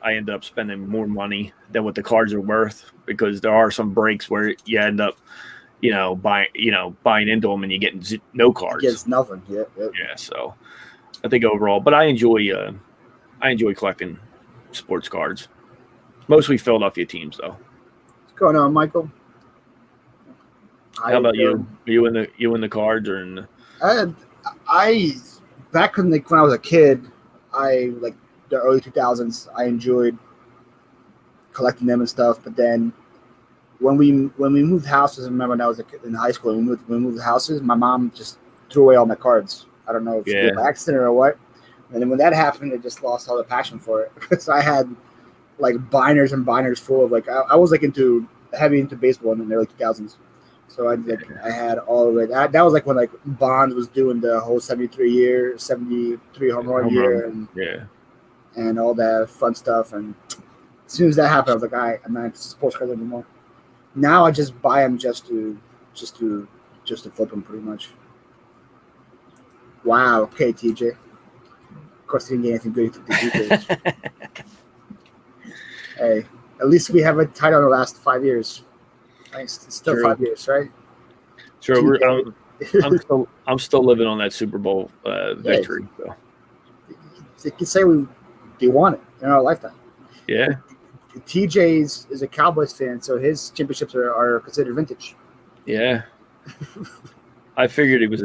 I end up spending more money than what the cards are worth, because there are some breaks where you end up, buying into them and you get no cards. It's nothing. Yeah. Yeah. So I think overall, but I enjoy collecting sports cards, mostly Philadelphia teams though. What's going on, Michael? How about you? Are you in the cards or in? I back when I was a kid, I like the early 2000s. I enjoyed collecting them and stuff. But then when we moved houses, I remember when I was in high school, we moved houses. My mom just threw away all my cards. I don't know if it was by accident or what. And then when that happened, I just lost all the passion for it, because I had like binders and binders full of I was like heavy into baseball in the early 2000s. So I had all of it. That was like when like Bonds was doing the whole 73 home run year, and and all that fun stuff. And as soon as that happened, I was like, I'm not into sports cars anymore. Now I just buy them just to flip them, pretty much. Wow. Okay, TJ. Of course, he didn't get anything good to the TJ. Hey, at least we have a title in the last 5 years. Right? It's still True. 5 years, right? Sure, I'm still living on that Super Bowl victory. So. They can say they won it in our lifetime. Yeah. TJ is a Cowboys fan, so his championships are considered vintage. Yeah. I figured he was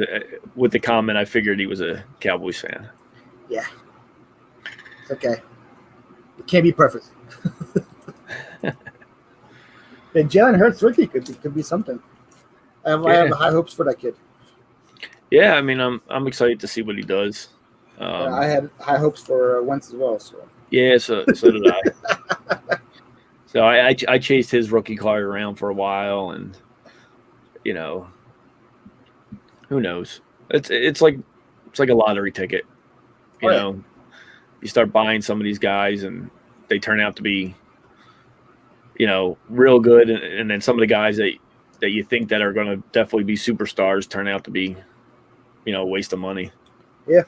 with the comment. I figured he was a Cowboys fan. Yeah. It's okay. It can't be perfect. And Jalen Hurts rookie could be something. I have high hopes for that kid. Yeah, I mean, I'm excited to see what he does. I had high hopes for Wentz as well. So yeah, so did I. So I chased his rookie card around for a while, and who knows? It's like a lottery ticket. You know, you start buying some of these guys, and they turn out to be, real good, and then some of the guys that you think that are going to definitely be superstars turn out to be, a waste of money. Yeah.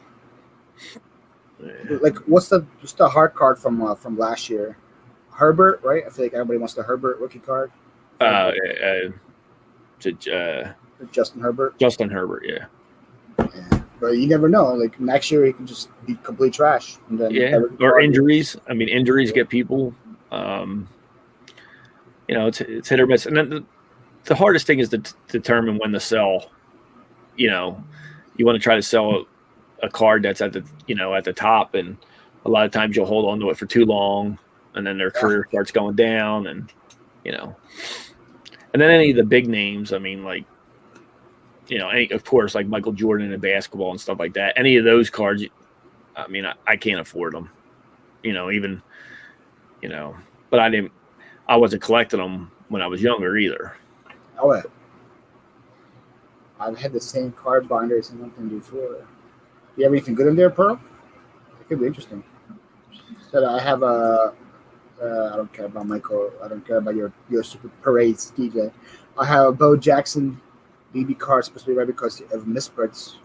Like, what's the hard card from last year? Herbert, right? I feel like everybody wants the Herbert rookie card. Justin Herbert. Justin Herbert, yeah. But you never know. Like, next year, he can just be complete trash. And then or injuries. I mean, injuries get people. It's hit or miss. And then the hardest thing is to determine when to sell. You want to try to sell a card that's at the top, and a lot of times you'll hold on to it for too long, and then their career starts going down, and and then any of the big names. I mean, like, of course, like Michael Jordan in basketball and stuff like that. Any of those cards, I mean, I can't afford them. But I wasn't collecting them when I was younger either. Oh, yeah. I've had the same card binders and nothing before. You have anything good in there, Pearl? It could be interesting. So I have I don't care about Michael. I don't care about your super parades, DJ. I have a Bo Jackson BB card, supposed to be right because of misprints.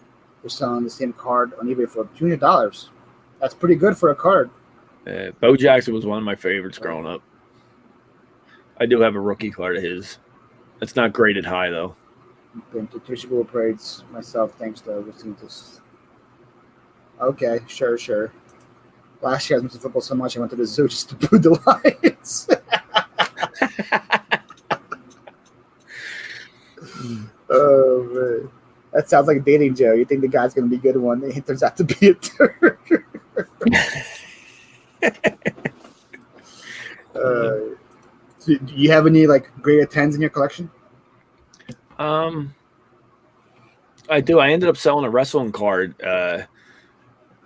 We're selling the same card on eBay for $200. That's pretty good for a card. Bo Jackson was one of my favorites growing up. I do have a rookie card of his. It's not graded high, though. Been to two Super Bowl parades myself, thanks to listening to this. Okay, sure. Last year I was missing football so much I went to the zoo just to boo the Lions. Oh, man. That sounds like a dating joke. You think the guy's going to be good one, and he turns out to be a turd. So do you have any grade 10s in your collection? I do. I ended up selling a wrestling card, Bret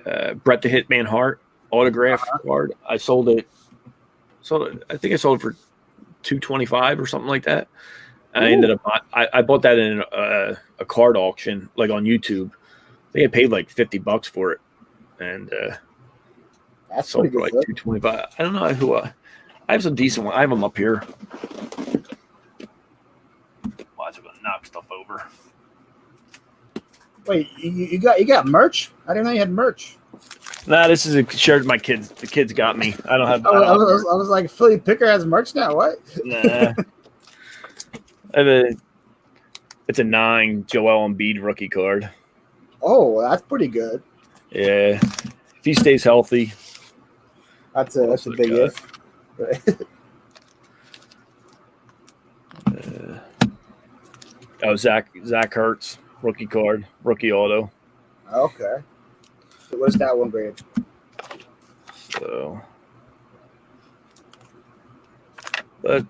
the Hitman Hart autograph card. I sold it. I think I sold it for $225 or something like that. I ended up. I bought that in a card auction, like on YouTube. I think I paid like $50 for it, and that's sold for like $225. I don't know who. I have some decent ones. I have them up here. Watch, I'm gonna knock stuff over. Wait, you got merch? I didn't know you had merch. Nah, this is a shirt my kids. The kids got me. I don't have. I was like, Philly Picker has merch now. What? Nah. It's a 9 Joel Embiid rookie card. Oh, that's pretty good. Yeah, if he stays healthy, that's a big if. Zach Ertz rookie card, rookie auto. Okay. So what's that one grade? So, but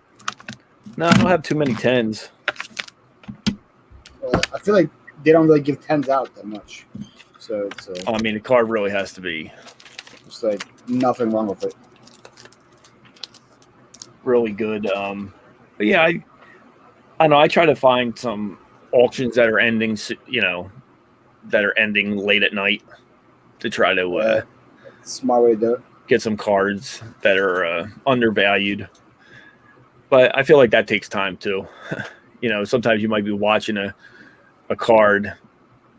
no, I don't have too many 10s. I feel like they don't really give 10s out that much. So it's I mean, the card really has to be just like nothing wrong with it. Really good. But yeah, I don't know. I try to find some auctions that are ending, late at night to try to. Smart way to do it. get some cards that are undervalued. But I feel like that takes time too. Sometimes you might be watching a card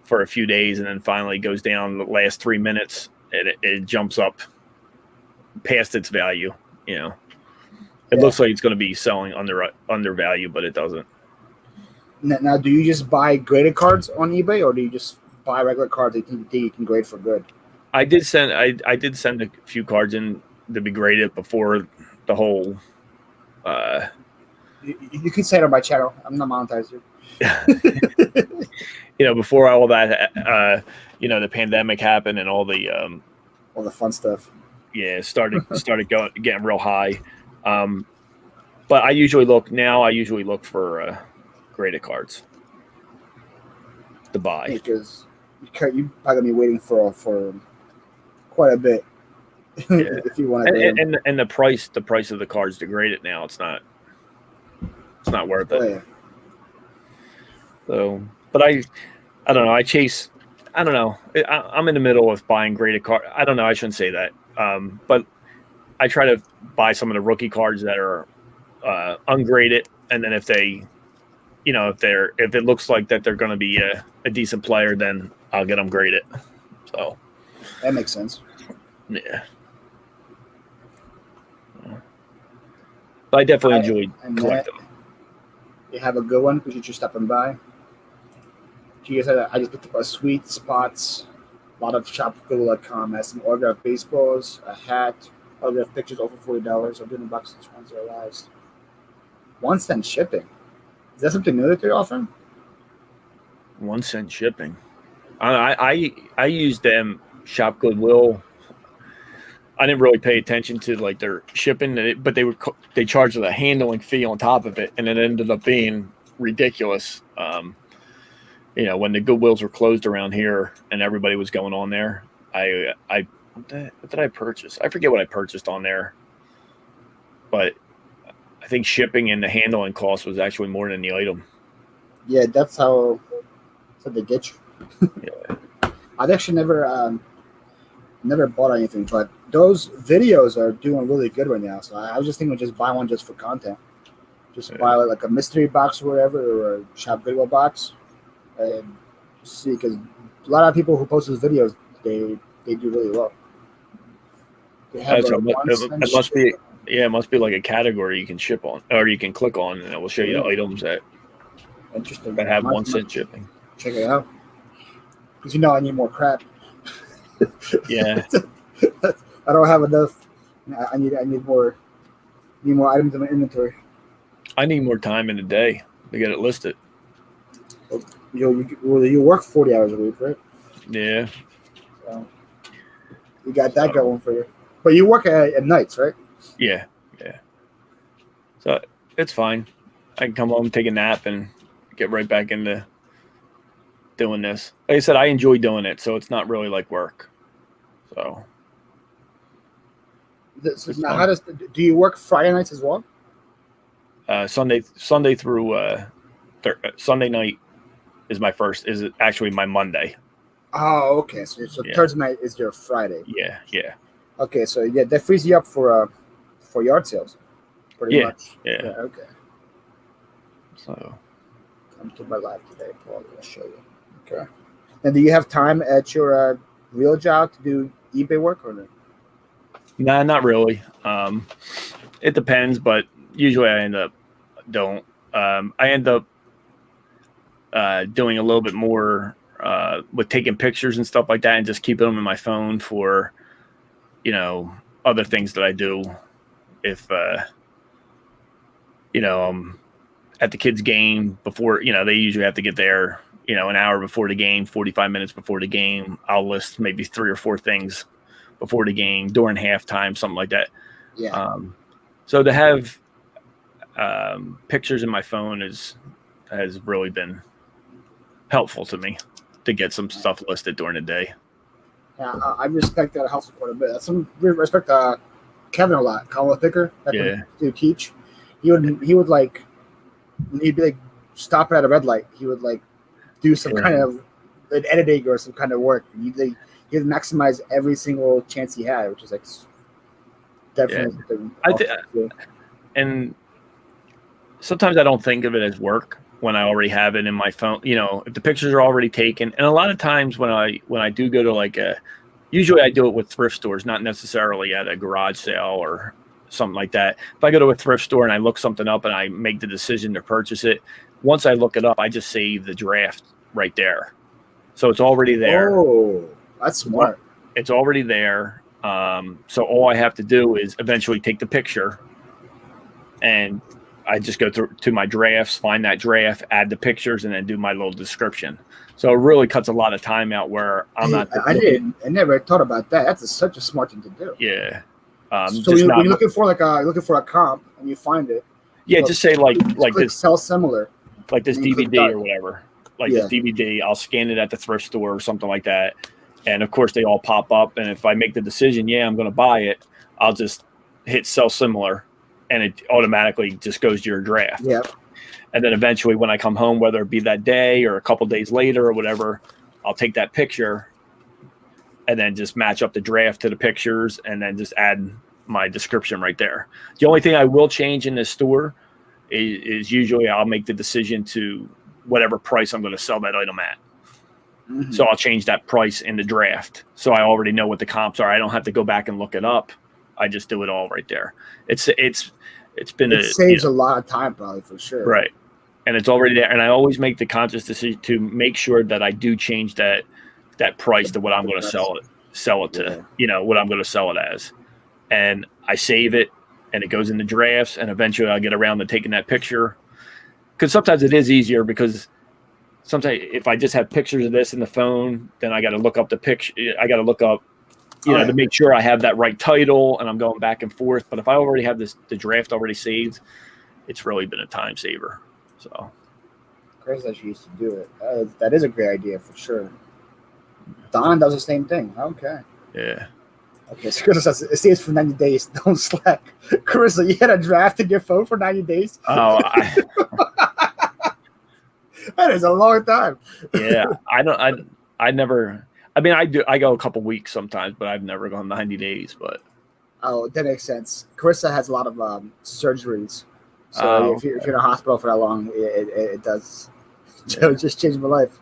for a few days and then finally goes down the last 3 minutes and it jumps up past its value. It looks like it's going to be selling undervalue, but it doesn't. Now, do you just buy graded cards on eBay, or do you just buy regular cards that you can grade for good? I did send a few cards in to be graded before the whole. You can say it on my channel. I'm not monetized. Before all that, the pandemic happened and all the fun stuff. Yeah, started getting real high. But I usually look for graded cards to buy, because you're probably gonna be waiting for quite a bit if you want to. And the price of the cards to grade it now, it's not worth it. Oh, yeah. So, but I don't know. I don't know. I'm in the middle of buying graded cards. I don't know. I shouldn't say that. But I try to buy some of the rookie cards that are ungraded, and then if it looks like that they're going to be a decent player, then I'll get them graded. So that makes sense. Yeah. But I definitely enjoyed collecting them. You have a good one. Appreciate you stopping by. I just picked up a Sweet Spots. A lot of shopgoodwill.com has some autographed baseballs, a hat, autographed pictures over $40. I'm doing the box since ones are last. 1 cent shipping. Is that something new that they're offering? 1 cent shipping. I used them Shop Goodwill. I didn't really pay attention to like their shipping, but they charged a handling fee on top of it, and it ended up being ridiculous. When the Goodwills were closed around here and everybody was going on there, what did I purchase? I forget what I purchased on there, but I think shipping and the handling cost was actually more than the item. Yeah, that's how they get you. Yeah. I've actually never bought anything, but those videos are doing really good right now. So I was just thinking of just buy one just for content. Just buy like a mystery box or whatever, or a Shop Goodwill box, and see, because a lot of people who post those videos, they do really well. They have it must be. Yeah, it must be like a category you can ship on, or you can click on, and it will show you the items that have 1 cent shipping. Check it out, because I need more crap. Yeah, I don't have enough. I need more items in my inventory. I need more time in the day to get it listed. You work 40 hours a week, right? Yeah. So you got that going for you, but you work at nights, right? Yeah. So it's fine. I can come home, take a nap, and get right back into doing this. Like I said, I enjoy doing it, so it's not really like work. So now, do you work Friday nights as well? Sunday through Sunday night is actually my Monday. Oh, okay. So yeah. Thursday night is your Friday. Yeah. Okay, so that frees you up for yard sales, pretty much. Yeah. Okay. So come to my live today, Paul. I'll show you. Okay. And do you have time at your real job to do eBay work or no? Nah, not really. It depends, but usually I end up doing a little bit more with taking pictures and stuff like that, and just keeping them in my phone for other things that I do. If at the kids' game before, they usually have to get there, an hour before the game, 45 minutes before the game. I'll list maybe 3 or 4 things before the game, during halftime, something like that. Yeah. So to have pictures in my phone has really been helpful to me to get some stuff listed during the day. Yeah, I respect that hustle quite a bit. I respect Kevin a lot. Colin Picker, to teach. He'd be like stopping at a red light. He would like do some kind of editing or some kind of work. He'd maximize every single chance he had, which is like definitely and sometimes I don't think of it as work when I already have it in my phone. If the pictures are already taken, and a lot of times when I do go to usually I do it with thrift stores, not necessarily at a garage sale or something like that. If I go to a thrift store and I look something up and I make the decision to purchase it, once I look it up, I just save the draft right there. So it's already there. Oh, that's smart. It's already there. So all I have to do is eventually take the picture, and I just go through to my drafts, find that draft, add the pictures, and then do my little description. So it really cuts a lot of time out where I'm not. I never thought about that. That's such a smart thing to do. Yeah. So when you're looking for a comp and you find it. Yeah, just say like this sell similar. Like this DVD or whatever. This DVD, I'll scan it at the thrift store or something like that. And of course they all pop up. And if I make the decision, I'm going to buy it, I'll just hit sell similar, and it automatically just goes to your draft. Yeah. And then eventually when I come home, whether it be that day or a couple days later or whatever, I'll take that picture and then just match up the draft to the pictures and then just add my description right there. The only thing I will change in this store is usually I'll make the decision to whatever price I'm going to sell that item at. Mm-hmm. So I'll change that price in the draft. So I already know what the comps are. I don't have to go back and look it up. I just do it all right there. It saves a lot of time, probably, for sure. Right. And it's already there. And I always make the conscious decision to make sure that I do change that price to what I'm going to sell it to, what I'm going to sell it as. And I save it, and it goes in the drafts, and eventually I'll get around to taking that picture. Because sometimes it is easier, because sometimes if I just have pictures of this in the phone, then I got to look up the picture. I got to look up, to make sure I have that right title, and I'm going back and forth. But if I already have the draft already saved, it's really been a time saver. So crazy that she used to do it. That is a great idea for sure. Don does the same thing. Okay. Yeah. Okay, so Carissa says, it stays for 90 days. Don't slack. Carissa, you had a draft in your phone for 90 days? Oh, that is a long time. Yeah, I go a couple weeks sometimes, but I've never gone 90 days. But that makes sense. Carissa has a lot of surgeries, so if you're in a hospital for that long, it does just change my life.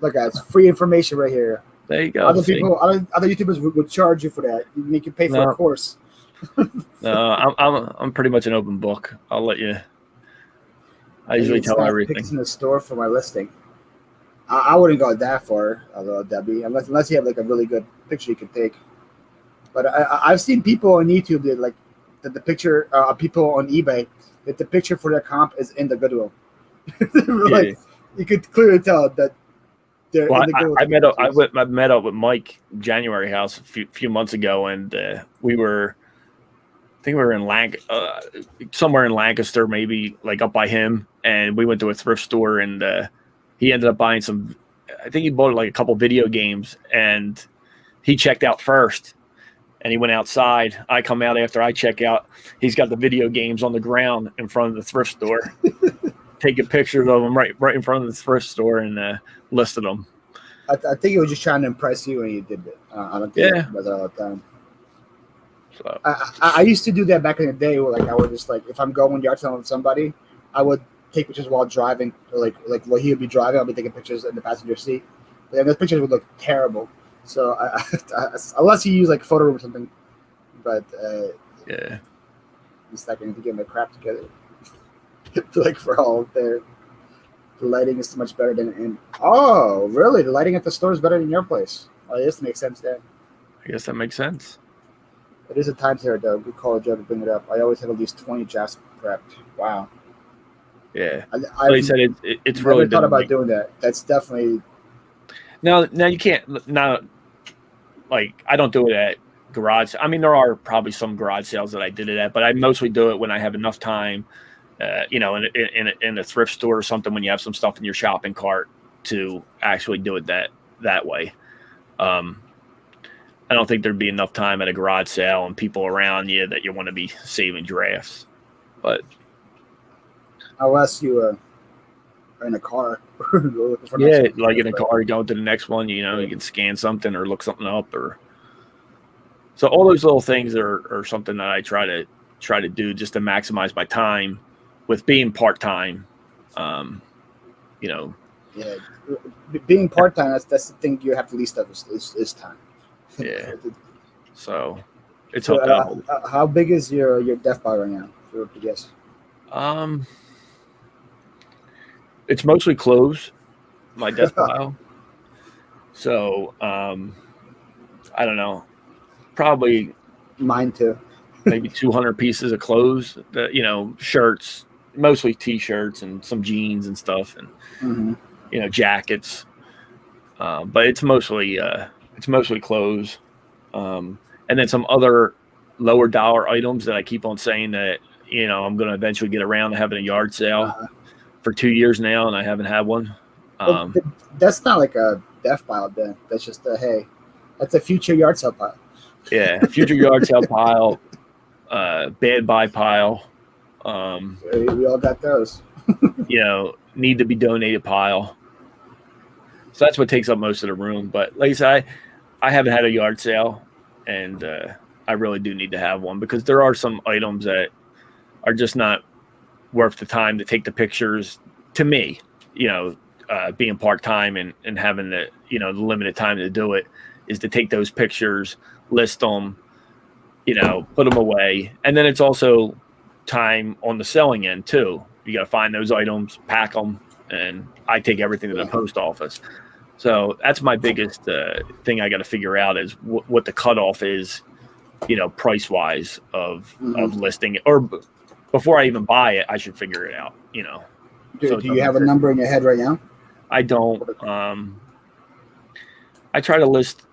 Look, guys, free information right here. There you go. Other YouTubers would charge you for that. You make you pay for a course. No, I'm pretty much an open book. I'll let you. I usually tell everything. Picks in the store for my listing. I wouldn't go that far, Debbie, unless you have like a really good picture you can take. But I've seen people on YouTube that the picture, people on eBay, that the picture for their comp is in the Goodwill. You could clearly tell that. I met up with Mike January House a few months ago, and I think we were in somewhere in Lancaster, maybe like up by him, and we went to a thrift store, and he ended up buying some. I think he bought like a couple video games, and he checked out first, and he went outside. I come out after I check out. He's got the video games on the ground in front of the thrift store. Taking pictures of them right in front of the thrift store and listed them. I think he was just trying to impress you when you did it. I don't think it was all the time. So. I used to do that back in the day, where I would just if I'm going yard selling with somebody, I would take pictures while driving, or while he would be driving, I'll be taking pictures in the passenger seat. But those pictures would look terrible. So unless you use photo room or something, but just I need to get my crap together. For all there, the lighting is so much better than in. Oh, really? The lighting at the store is better than your place. Oh, this makes sense then. I guess that makes sense. It is a time saver, though. Good call, Joe, to bring it up. I always have at least 20 drafts prepped. Wow. Yeah. Like you said, it's really thought about doing that. That's definitely. Now you can't. Now, I don't do it at garage. I mean, there are probably some garage sales that I did it at, but I mostly do it when I have enough time. In a thrift store or something, when you have some stuff in your shopping cart, to actually do it that way. I don't think there'd be enough time at a garage sale and people around you that you want to be saving drafts. But unless you are in a car. In a car, you go to the next one, you can scan something or look something up, or So all those little things are something that I try to do just to maximize my time with being part-time. You know, Yeah, being part time, that's the thing you have the least of is time. yeah. So it's So, helped out. how big is your death bar right now? For yes, Um, it's mostly clothes, my desk pile. So I don't know, probably mine too. maybe 200 pieces of clothes that, shirts, mostly t-shirts and some jeans and stuff, and Mm-hmm. jackets. But it's mostly clothes, and then some other lower dollar items that I keep on saying that I'm going to eventually get around to having a yard sale for 2 years now, and I haven't had one. Well, that's not like a death pile, then. That's just a hey. That's a future yard sale pile. Yeah, future yard sale pile, bad buy pile. We all got those. Need to be donated pile. So that's what takes up most of the room. But like I said, I haven't had a yard sale, and I really do need to have one because there are some items that are just not worth the time to take the pictures. To me, being part-time and having the the limited time to do it is to take those pictures, list them, put them away. And then it's also time on the selling end too. You got to find those items, pack them, and I take everything to the post office. So that's my biggest thing I got to figure out is what the cutoff is, price wise of listing it, or before I even buy it, I should figure it out. Do you have a number in your head right now? I don't. I try to list.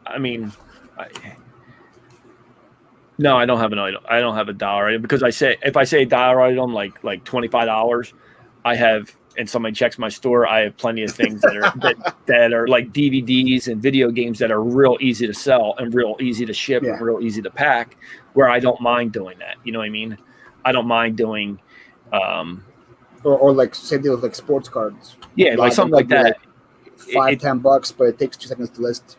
No, I don't have an item. I don't have a dollar item because if I say a dollar item like $25, I have, and somebody checks my store, I have plenty of things that are that are like DVDs and video games that are real easy to sell and real easy to ship and real easy to pack, where I don't mind doing that. You know what I mean? I don't mind doing, or like say deals like sports cards. Yeah, like something like that. Like $5-10, but it takes 2 seconds to list.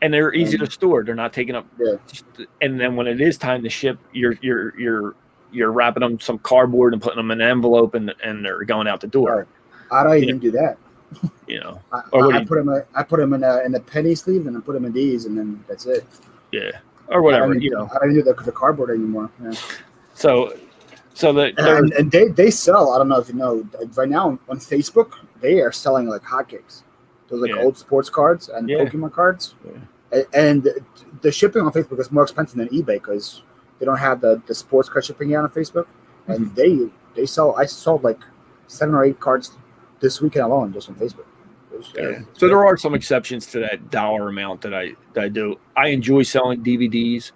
And they're easy to store. They're not taking up. Yeah. And then when it is time to ship, you're wrapping them some cardboard and putting them in an envelope, and they're going out the door. Right. I don't even do that. I put them in a penny sleeve, and I put them in these, and then that's it. Yeah, or whatever. I don't even do the cardboard anymore. Yeah. So and they sell. I don't know if you know. Right now on Facebook, they are selling like hotcakes. Those old sports cards and Pokemon cards. Yeah. And the shipping on Facebook is more expensive than eBay because they don't have the sports card shipping yet on Facebook. And they sell. I sold like 7 or 8 cards this weekend alone just on Facebook. So there are some exceptions to that dollar amount that I do. I enjoy selling DVDs.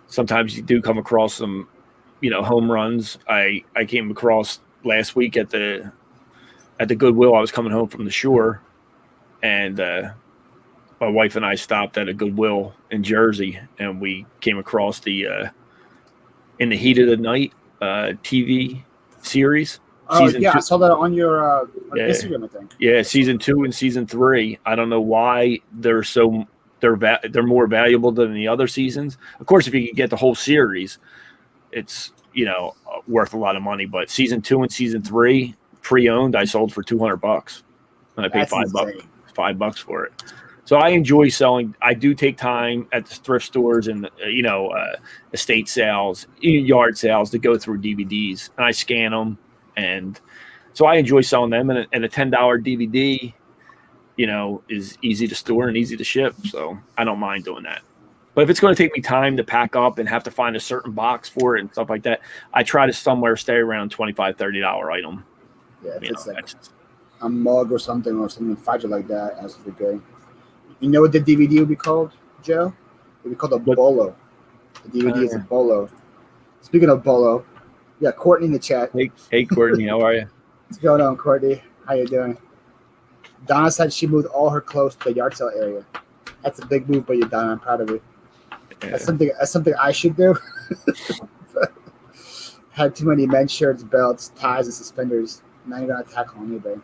Sometimes you do come across some, home runs. I came across last week at the Goodwill. I was coming home from the shore, and my wife and I stopped at a Goodwill in Jersey, and we came across the In the Heat of the Night TV series. Oh, yeah, 2. I saw that on your Instagram, I think. Yeah, season 2 and season 3. I don't know why they're more valuable than the other seasons. Of course, if you can get the whole series, it's worth a lot of money. But season 2 and season 3 pre-owned, I sold for $200, and I paid $5 for it. So I enjoy selling. I do take time at the thrift stores and estate sales, yard sales to go through DVDs, and I scan them. And so I enjoy selling them, and a $10 DVD, is easy to store and easy to ship. So I don't mind doing that. But if it's going to take me time to pack up and have to find a certain box for it and stuff like that, I try to stay around $25, $30 item. Yeah, if it's like a mug or something fragile like that, has to be good. You know what the DVD would be called, Joe? It would be called a bolo. The DVD is a bolo. Speaking of bolo, yeah, Courtney in the chat. Hey, Courtney, how are you? What's going on, Courtney? How you doing? Donna said she moved all her clothes to the yard sale area. That's a big move by you, Donna. I'm proud of you. Yeah. That's something I should do. Had too many men's shirts, belts, ties, and suspenders. Now you're gonna tackle on eBay.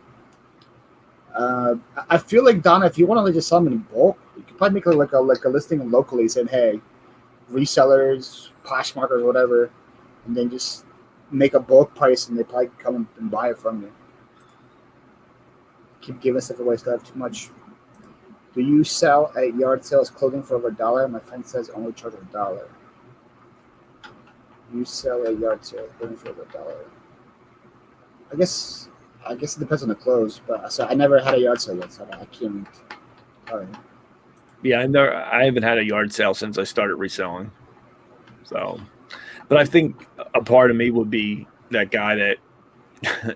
I feel like Donna, if you want to like just sell them in bulk, you could probably make like a listing locally saying, "Hey, resellers, Poshmark or whatever," and then just make a bulk price, and they probably come and buy it from you. Keep giving stuff away, still have too much. Do you sell at yard sales clothing for over $1? My friend says only charge $1. You sell at yard sales clothing for over $1. I guess it depends on the clothes, but so I never had a yard sale yet, so I can't tell you. Yeah, I haven't had a yard sale since I started reselling. So, but I think a part of me would be that guy that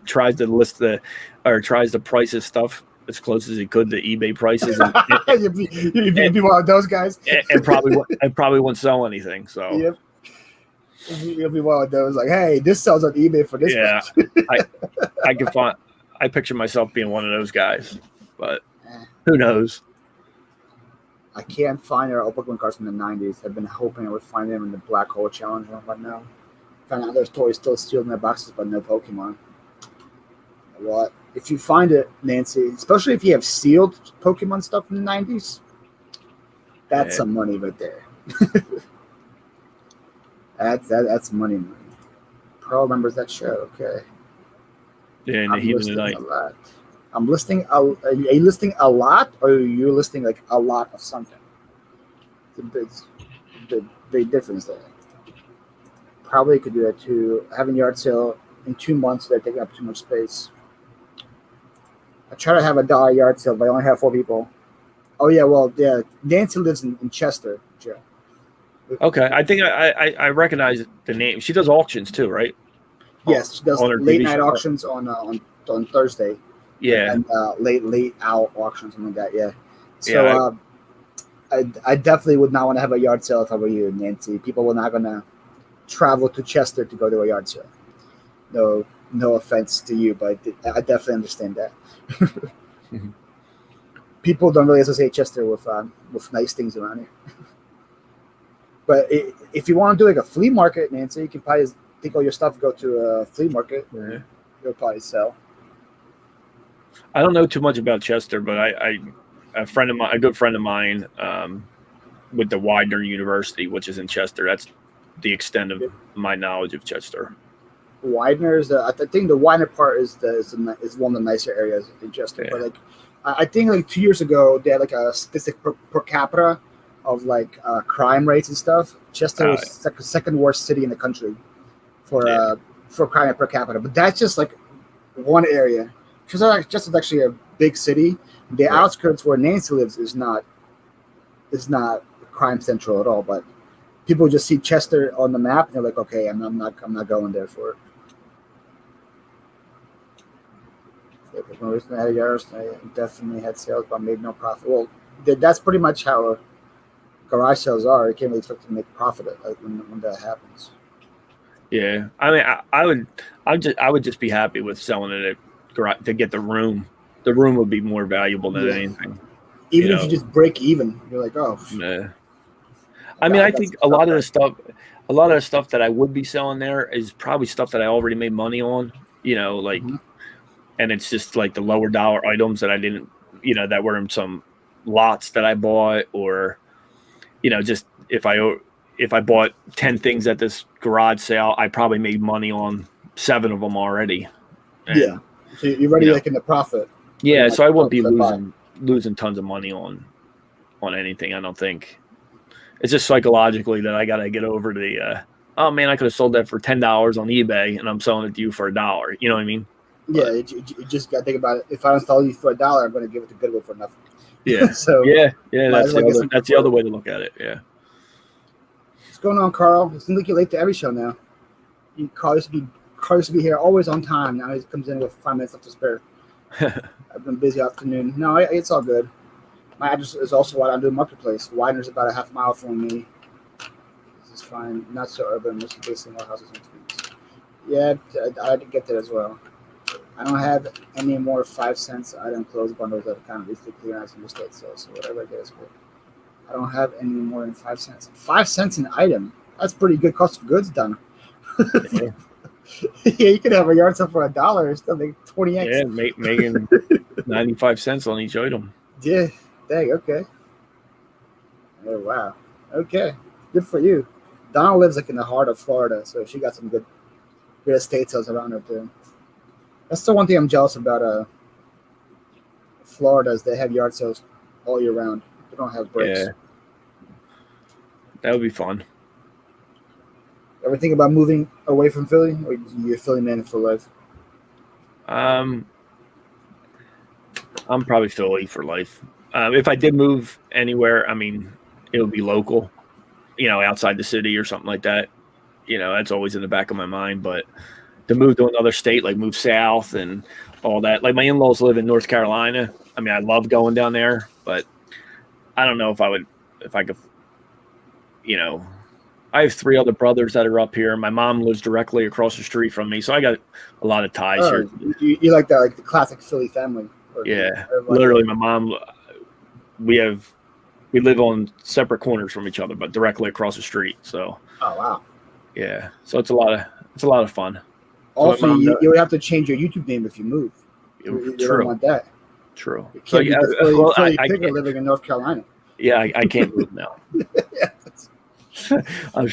tries to price his stuff as close as he could to eBay prices, and you'd be one of those guys, and probably won't sell anything. So, yep, you'll be one of those like, hey, this sells on eBay for this. Yeah, I picture myself being one of those guys, but who knows? I can't find our old Pokemon cards from the 90s. I've been hoping I would find them in the Black Hole Challenge right now. Found out there's toys still sealed in their boxes, but no Pokemon. What? If you find it, Nancy, especially if you have sealed Pokemon stuff in the 90s, that's some money right there. That's money. Pearl remembers that show. Okay. Yeah, in the heat of the night. I'm listing. Are you listing a lot, or are you listing like a lot of something? It's a big difference there. Probably could do that too. Having yard sale in 2 months, they're taking up too much space. I try to have a $1 yard sale, but I only have 4 people. Oh yeah, well yeah. Nancy lives in Chester, Joe. Okay, I think I recognize the name. She does auctions too, right? Yes, she does late night auctions on Thursday. Yeah, and late out auctions, something like that. Yeah. So I definitely would not want to have a yard sale if I were you, Nancy. People were not going to travel to Chester to go to a yard sale. No offense to you, but I definitely understand that. People don't really associate Chester with nice things around here. But if you want to do like a flea market, Nancy, you can probably take all your stuff, go to a flea market. Yeah. You'll probably sell. I don't know too much about Chester, but a good friend of mine, with the Widener University, which is in Chester. That's the extent of my knowledge of Chester. Widener's, I think the Widener part is one of the nicer areas in Chester. Yeah. But like, I think like 2 years ago they had like a statistic per capita of like crime rates and stuff. Chester is the second worst city in the country for crime per capita. But that's just like one area. Chester is actually a big city. The outskirts where Nancy lives is not crime central at all. But people just see Chester on the map and they're like, okay, I'm not going there for it. I had yards, I definitely had sales, but made no profit. Well, that's pretty much how garage sales are. You can't really expect to make profit when that happens. Yeah, I mean, I would just be happy with selling it at garage to get the room. The room would be more valuable than anything. Even if you just break even, you're like, oh. Yeah. I mean, I think a lot of the stuff that I would be selling there is probably stuff that I already made money on. Like. Mm-hmm. And it's just like the lower dollar items that I didn't, that were in some lots that I bought, or, just if I bought 10 things at this garage sale, I probably made money on 7 of them already. And, so you're already making the profit. Yeah, so I won't be losing tons of money on anything. I don't think. It's just psychologically that I got to get over the, oh man, I could have sold that for $10 on eBay and I'm selling it to you for $1. You know what I mean? Yeah, you just got to think about it. If I don't sell you for $1, I'm going to give it to Goodwill for nothing. Yeah. So that's the other way to look at it. Yeah. What's going on, Carl? It seems like you're late to every show now. Carl used to be here always on time. Now he comes in with 5 minutes left to spare. I've been busy afternoon. No, it's all good. My address is also what I'm doing marketplace. Widener's about a half mile from me. This is fine. Not so urban. Most basically more houses and tweets. Yeah, I did get that as well. I don't have any more 5 cents item close bundles that kind of easily clear out some estate sales. So whatever I get is good. I don't have any more than 5 cents. 5 cents an item. That's pretty good cost of goods done. Yeah, you could have a yard sale for $1 and still make 20x. Yeah, making 95 cents on each item. Yeah, dang, okay. Oh, wow. Okay, good for you. Donna lives like in the heart of Florida, so she got some good estate sales around her too. That's the one thing I'm jealous about. Florida is they have yard sales all year round. They don't have breaks. Yeah, that would be fun. Ever think about moving away from Philly, or you're a Philly man for life? I'm probably Philly for life. If I did move anywhere, I mean, it would be local, outside the city or something like that. That's always in the back of my mind. But to move to another state, like move south and all that, like my in-laws live in North Carolina. I mean, I love going down there, but I don't know if I could, I have 3 other brothers that are up here. My mom lives directly across the street from me, so I got a lot of ties here. You like that, like the classic Philly family? Yeah, literally, my mom. We live on separate corners from each other, but directly across the street. So. Oh wow. Yeah, so it's a lot of fun. Also, you would have to change your YouTube name if you move. You don't want that. True. You can't be the Philly Pigger living in North Carolina. Yeah, I can't move now. I'm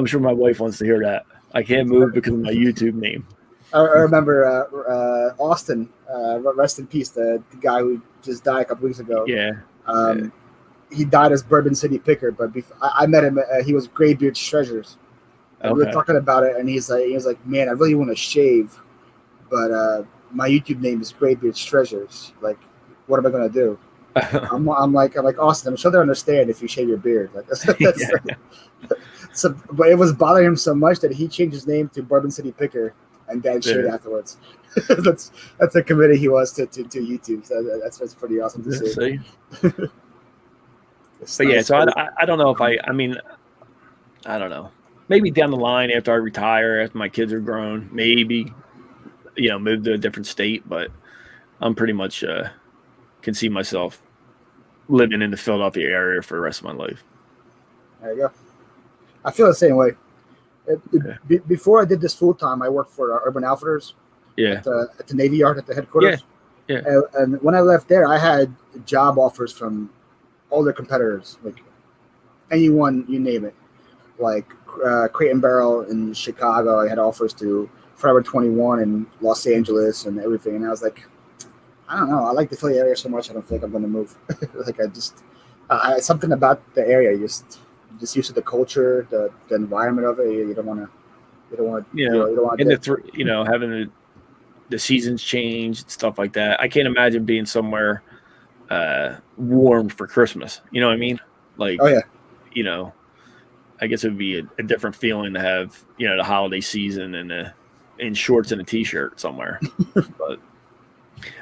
sure my wife wants to hear that. I can't move because of my YouTube name. I remember Austin, rest in peace, the guy who just died a couple weeks ago. Yeah. He died as Bourbon City Picker, but I met him. He was Graybeard's Treasures. And we were talking about it, and he was like, man, I really want to shave, but my YouTube name is Graybeard's Treasures. Like, what am I gonna do? I'm like Austin. I'm sure they understand if you shave your beard. Like so, but it was bothering him so much that he changed his name to Bourbon City Picker and then shaved afterwards. that's a committed he was to YouTube. So that's pretty awesome to see. But yeah, so I don't know if I mean, I don't know. Maybe down the line after I retire, after my kids are grown, maybe, move to a different state. But I'm pretty much can see myself living in the Philadelphia area for the rest of my life. There you go. I feel the same way. Before I did this full time, I worked for Urban Outfitters. Yeah. At the Navy Yard at the headquarters. Yeah. And when I left there, I had job offers from all their competitors, like anyone you name it, like Crate and Barrel in Chicago. I had offers to Forever 21 in Los Angeles and everything. And I was like, I don't know. I like the Philly area so much. I don't think I'm going to move. Like something about the area. Just used to the culture, the environment of it. You don't want to. Having the seasons change and stuff like that. I can't imagine being somewhere warm for Christmas. You know what I mean? Like, oh yeah. I guess it would be a different feeling to have, the holiday season and in shorts and a t-shirt somewhere. But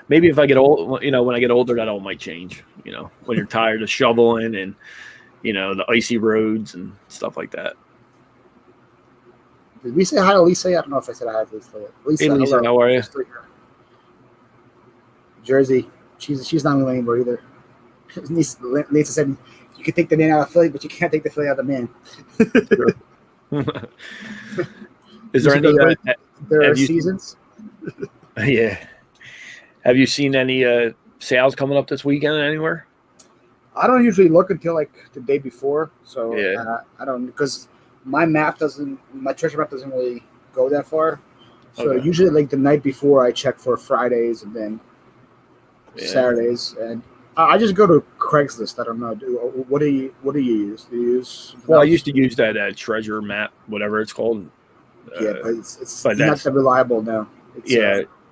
maybe if I get old, when I get older, that all might change. When you're tired of shoveling and, the icy roads and stuff like that. Did we say hi to Lisa? I don't know if I said hi to Lisa. Hey, Lisa, how are you? Jersey. She's not moving anymore either. Lisa said, you can take the man out of Philly, but you can't take the Philly out of the man. Is there any? There are seasons. Yeah. Have you seen any sales coming up this weekend anywhere? I don't usually look until like the day before, so I don't, because my treasure map doesn't really go that far. So usually like the night before I check for Fridays and then Saturdays, and I just go to Craigslist. I don't know. What do you use? Do you use? Well, I used to use that treasure map, whatever it's called. Yeah, but it's not that reliable now.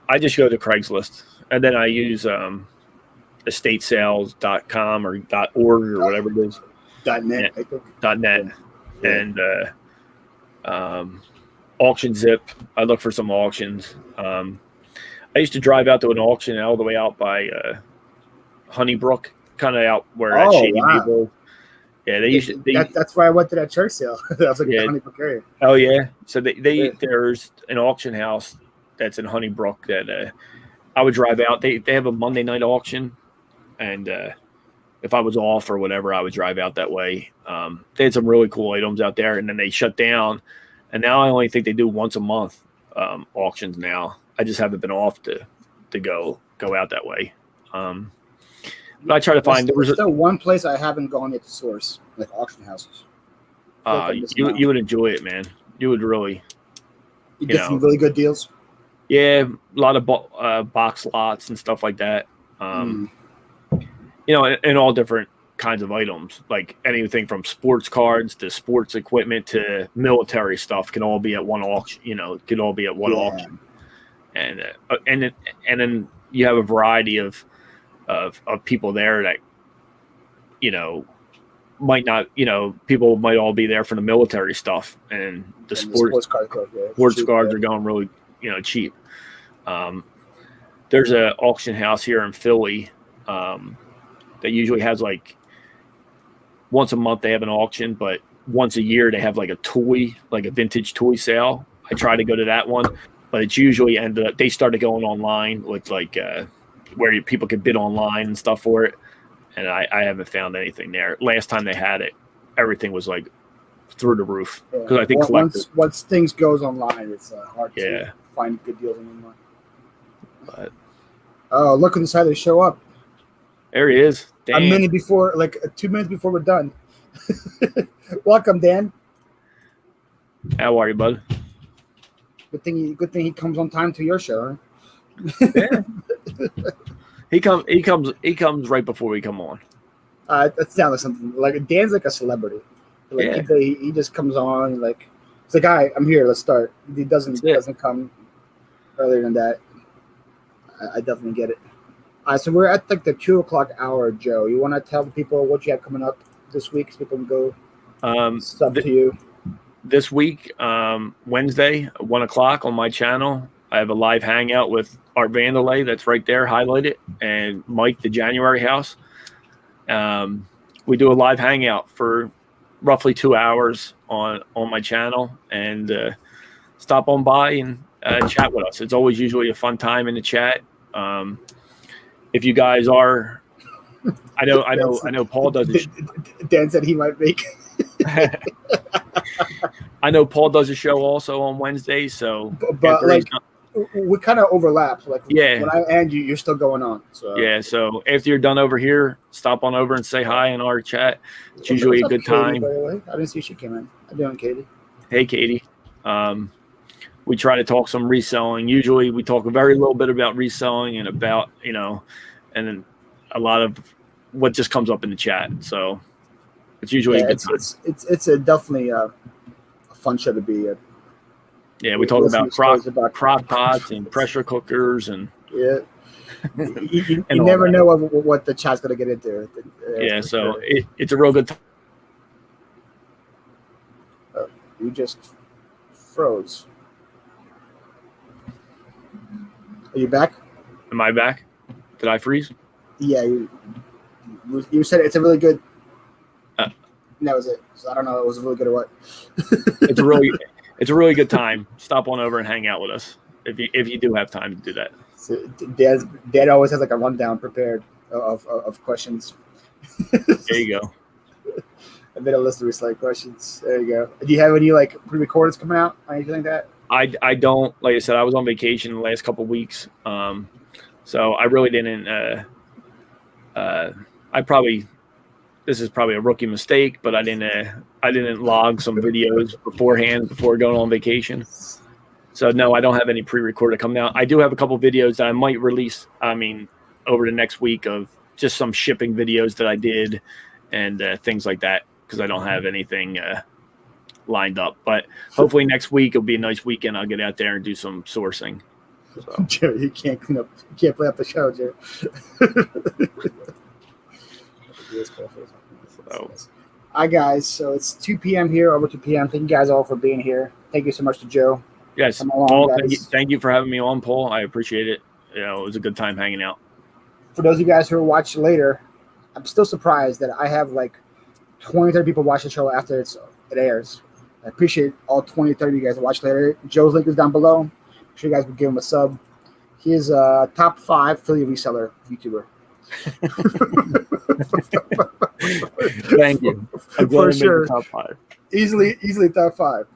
I just go to Craigslist, and then I use estatesales.com or .org or whatever it is. .net, I think. .net. And Auction Zip. I look for some auctions. I used to drive out to an auction all the way out by Honeybrook, kind of out where Shady Maple. Yeah, they used to. That's why I went to that church sale. I was like, the Honeybrook area. Oh yeah, so there's an auction house that's in Honeybrook that I would drive out. They have a Monday night auction, and if I was off or whatever, I would drive out that way. They had some really cool items out there, and then they shut down. And now I only think they do once a month. auctions now. I just haven't been off to go out that way. But I try to find. There's still one place I haven't gone yet to source, like auction houses. You would enjoy it, man. You would really. You get some really good deals. Yeah, a lot of box lots and stuff like that. You know, and all different kinds of items, like anything from sports cards to sports equipment to military stuff can all be at one auction. You know, it could all be at one auction, and then you have a variety of people there that, you know, might not, you know, people might all be there for the military stuff, and the sports cards are going really, you know, cheap. There's an auction house here in Philly that usually has, like, once a month they have an auction, but once a year they have like a vintage toy sale. I try to go to that one, but it's usually they started going online with like where people could bid online and stuff for it, and I haven't found anything there. Last time they had it, everything was like through the roof, because I think once things goes online, it's hard to find good deals anymore. But look who decided to show up. There he is. Dan. 2 minutes before we're done. Welcome, Dan. How are you, bud? Good thing he comes on time to your show. Huh? Yeah. He comes right before we come on. That sounds like something like Dan's like a celebrity. Like he just comes on like it's like, "Hi, I'm here. Let's start." He doesn't come earlier than that. I definitely get it. So we're at like the 2:00 hour, Joe. You want to tell the people what you have coming up this week so people can go sub to you? This week, Wednesday, 1:00 on my channel, I have a live hangout with Art Vandelay. That's right there, highlighted, and Mike, the January House. We do a live hangout for roughly 2 hours on my channel, and stop on by and chat with us. It's always usually a fun time in the chat. If you guys are, I know Paul does it. Dan said he might make. I know Paul does a show also on Wednesday, so but like we kind of overlap. Like yeah, when I end, you're still going on. So yeah, so after you're done over here, stop on over and say hi in our chat. It's usually a good time. By the way, I didn't see she came in. How you doing, Katie? Hey, Katie. We try to talk some reselling. Usually we talk a very little bit about reselling and about, you know, and then a lot of what just comes up in the chat. So it's usually a good time. It's definitely a fun show to be at. Yeah, we talk about crock pots and pressure cookers and you never know what the chat's going to get into. Yeah, so sure. It's a real good time. You just froze. Are you back? Am I back? Did I freeze? Yeah, you said it's a really good. That was it. So I don't know if it was really good or what. It's a really good time. Stop on over and hang out with us if you do have time to do that. So Dad always has like a rundown prepared of questions. There you go. I made a list of reselling questions. There you go. Do you have any like pre-recordeds coming out or anything like that? I don't. Like I said, I was on vacation the last couple of weeks, so I really didn't. This is probably a rookie mistake, but I didn't log some videos beforehand before going on vacation. So no, I don't have any pre-recorded coming out. I do have a couple videos that I might release. I mean, over the next week of just some shipping videos that I did and things like that, because I don't have anything lined up. But hopefully next week will be a nice weekend. I'll get out there and do some sourcing. So. Joe, you can't play up the show, Joe. Hi guys, so it's 2 p.m. here, over 2 p.m. Thank you guys all for being here. Thank you so much to Joe. Yes, Paul, thank you for having me on, Paul. I appreciate it. You know, it was a good time hanging out. For those of you guys who are watching later, I'm still surprised that I have like 20, 30 people watch the show after it airs. I appreciate all 20, 30 of you guys that watch later. Joe's link is down below. Make sure you guys will give him a sub. He is a top 5 Philly reseller YouTuber. Thank you. I'm glad to make the top 5. Easily top 5.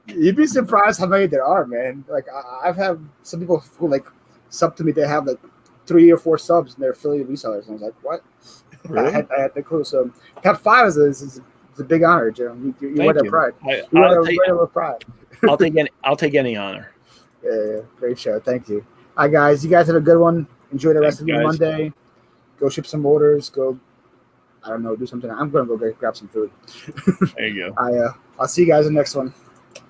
You'd be surprised how many there are, man. Like I've had some people who like sub to me. They have like 3 or 4 subs and they're affiliate resellers. And I was like, what? Really? I had the clue. So top 5 is a big honor, Jim. You wear that pride. Pride. I'll take any honor. Yeah, great show. Thank you. All right, guys. You guys have a good one. Enjoy the rest of your Monday. Go ship some orders. Go, I don't know, do something. I'm going to go grab some food. There you go. I'll see you guys in the next one.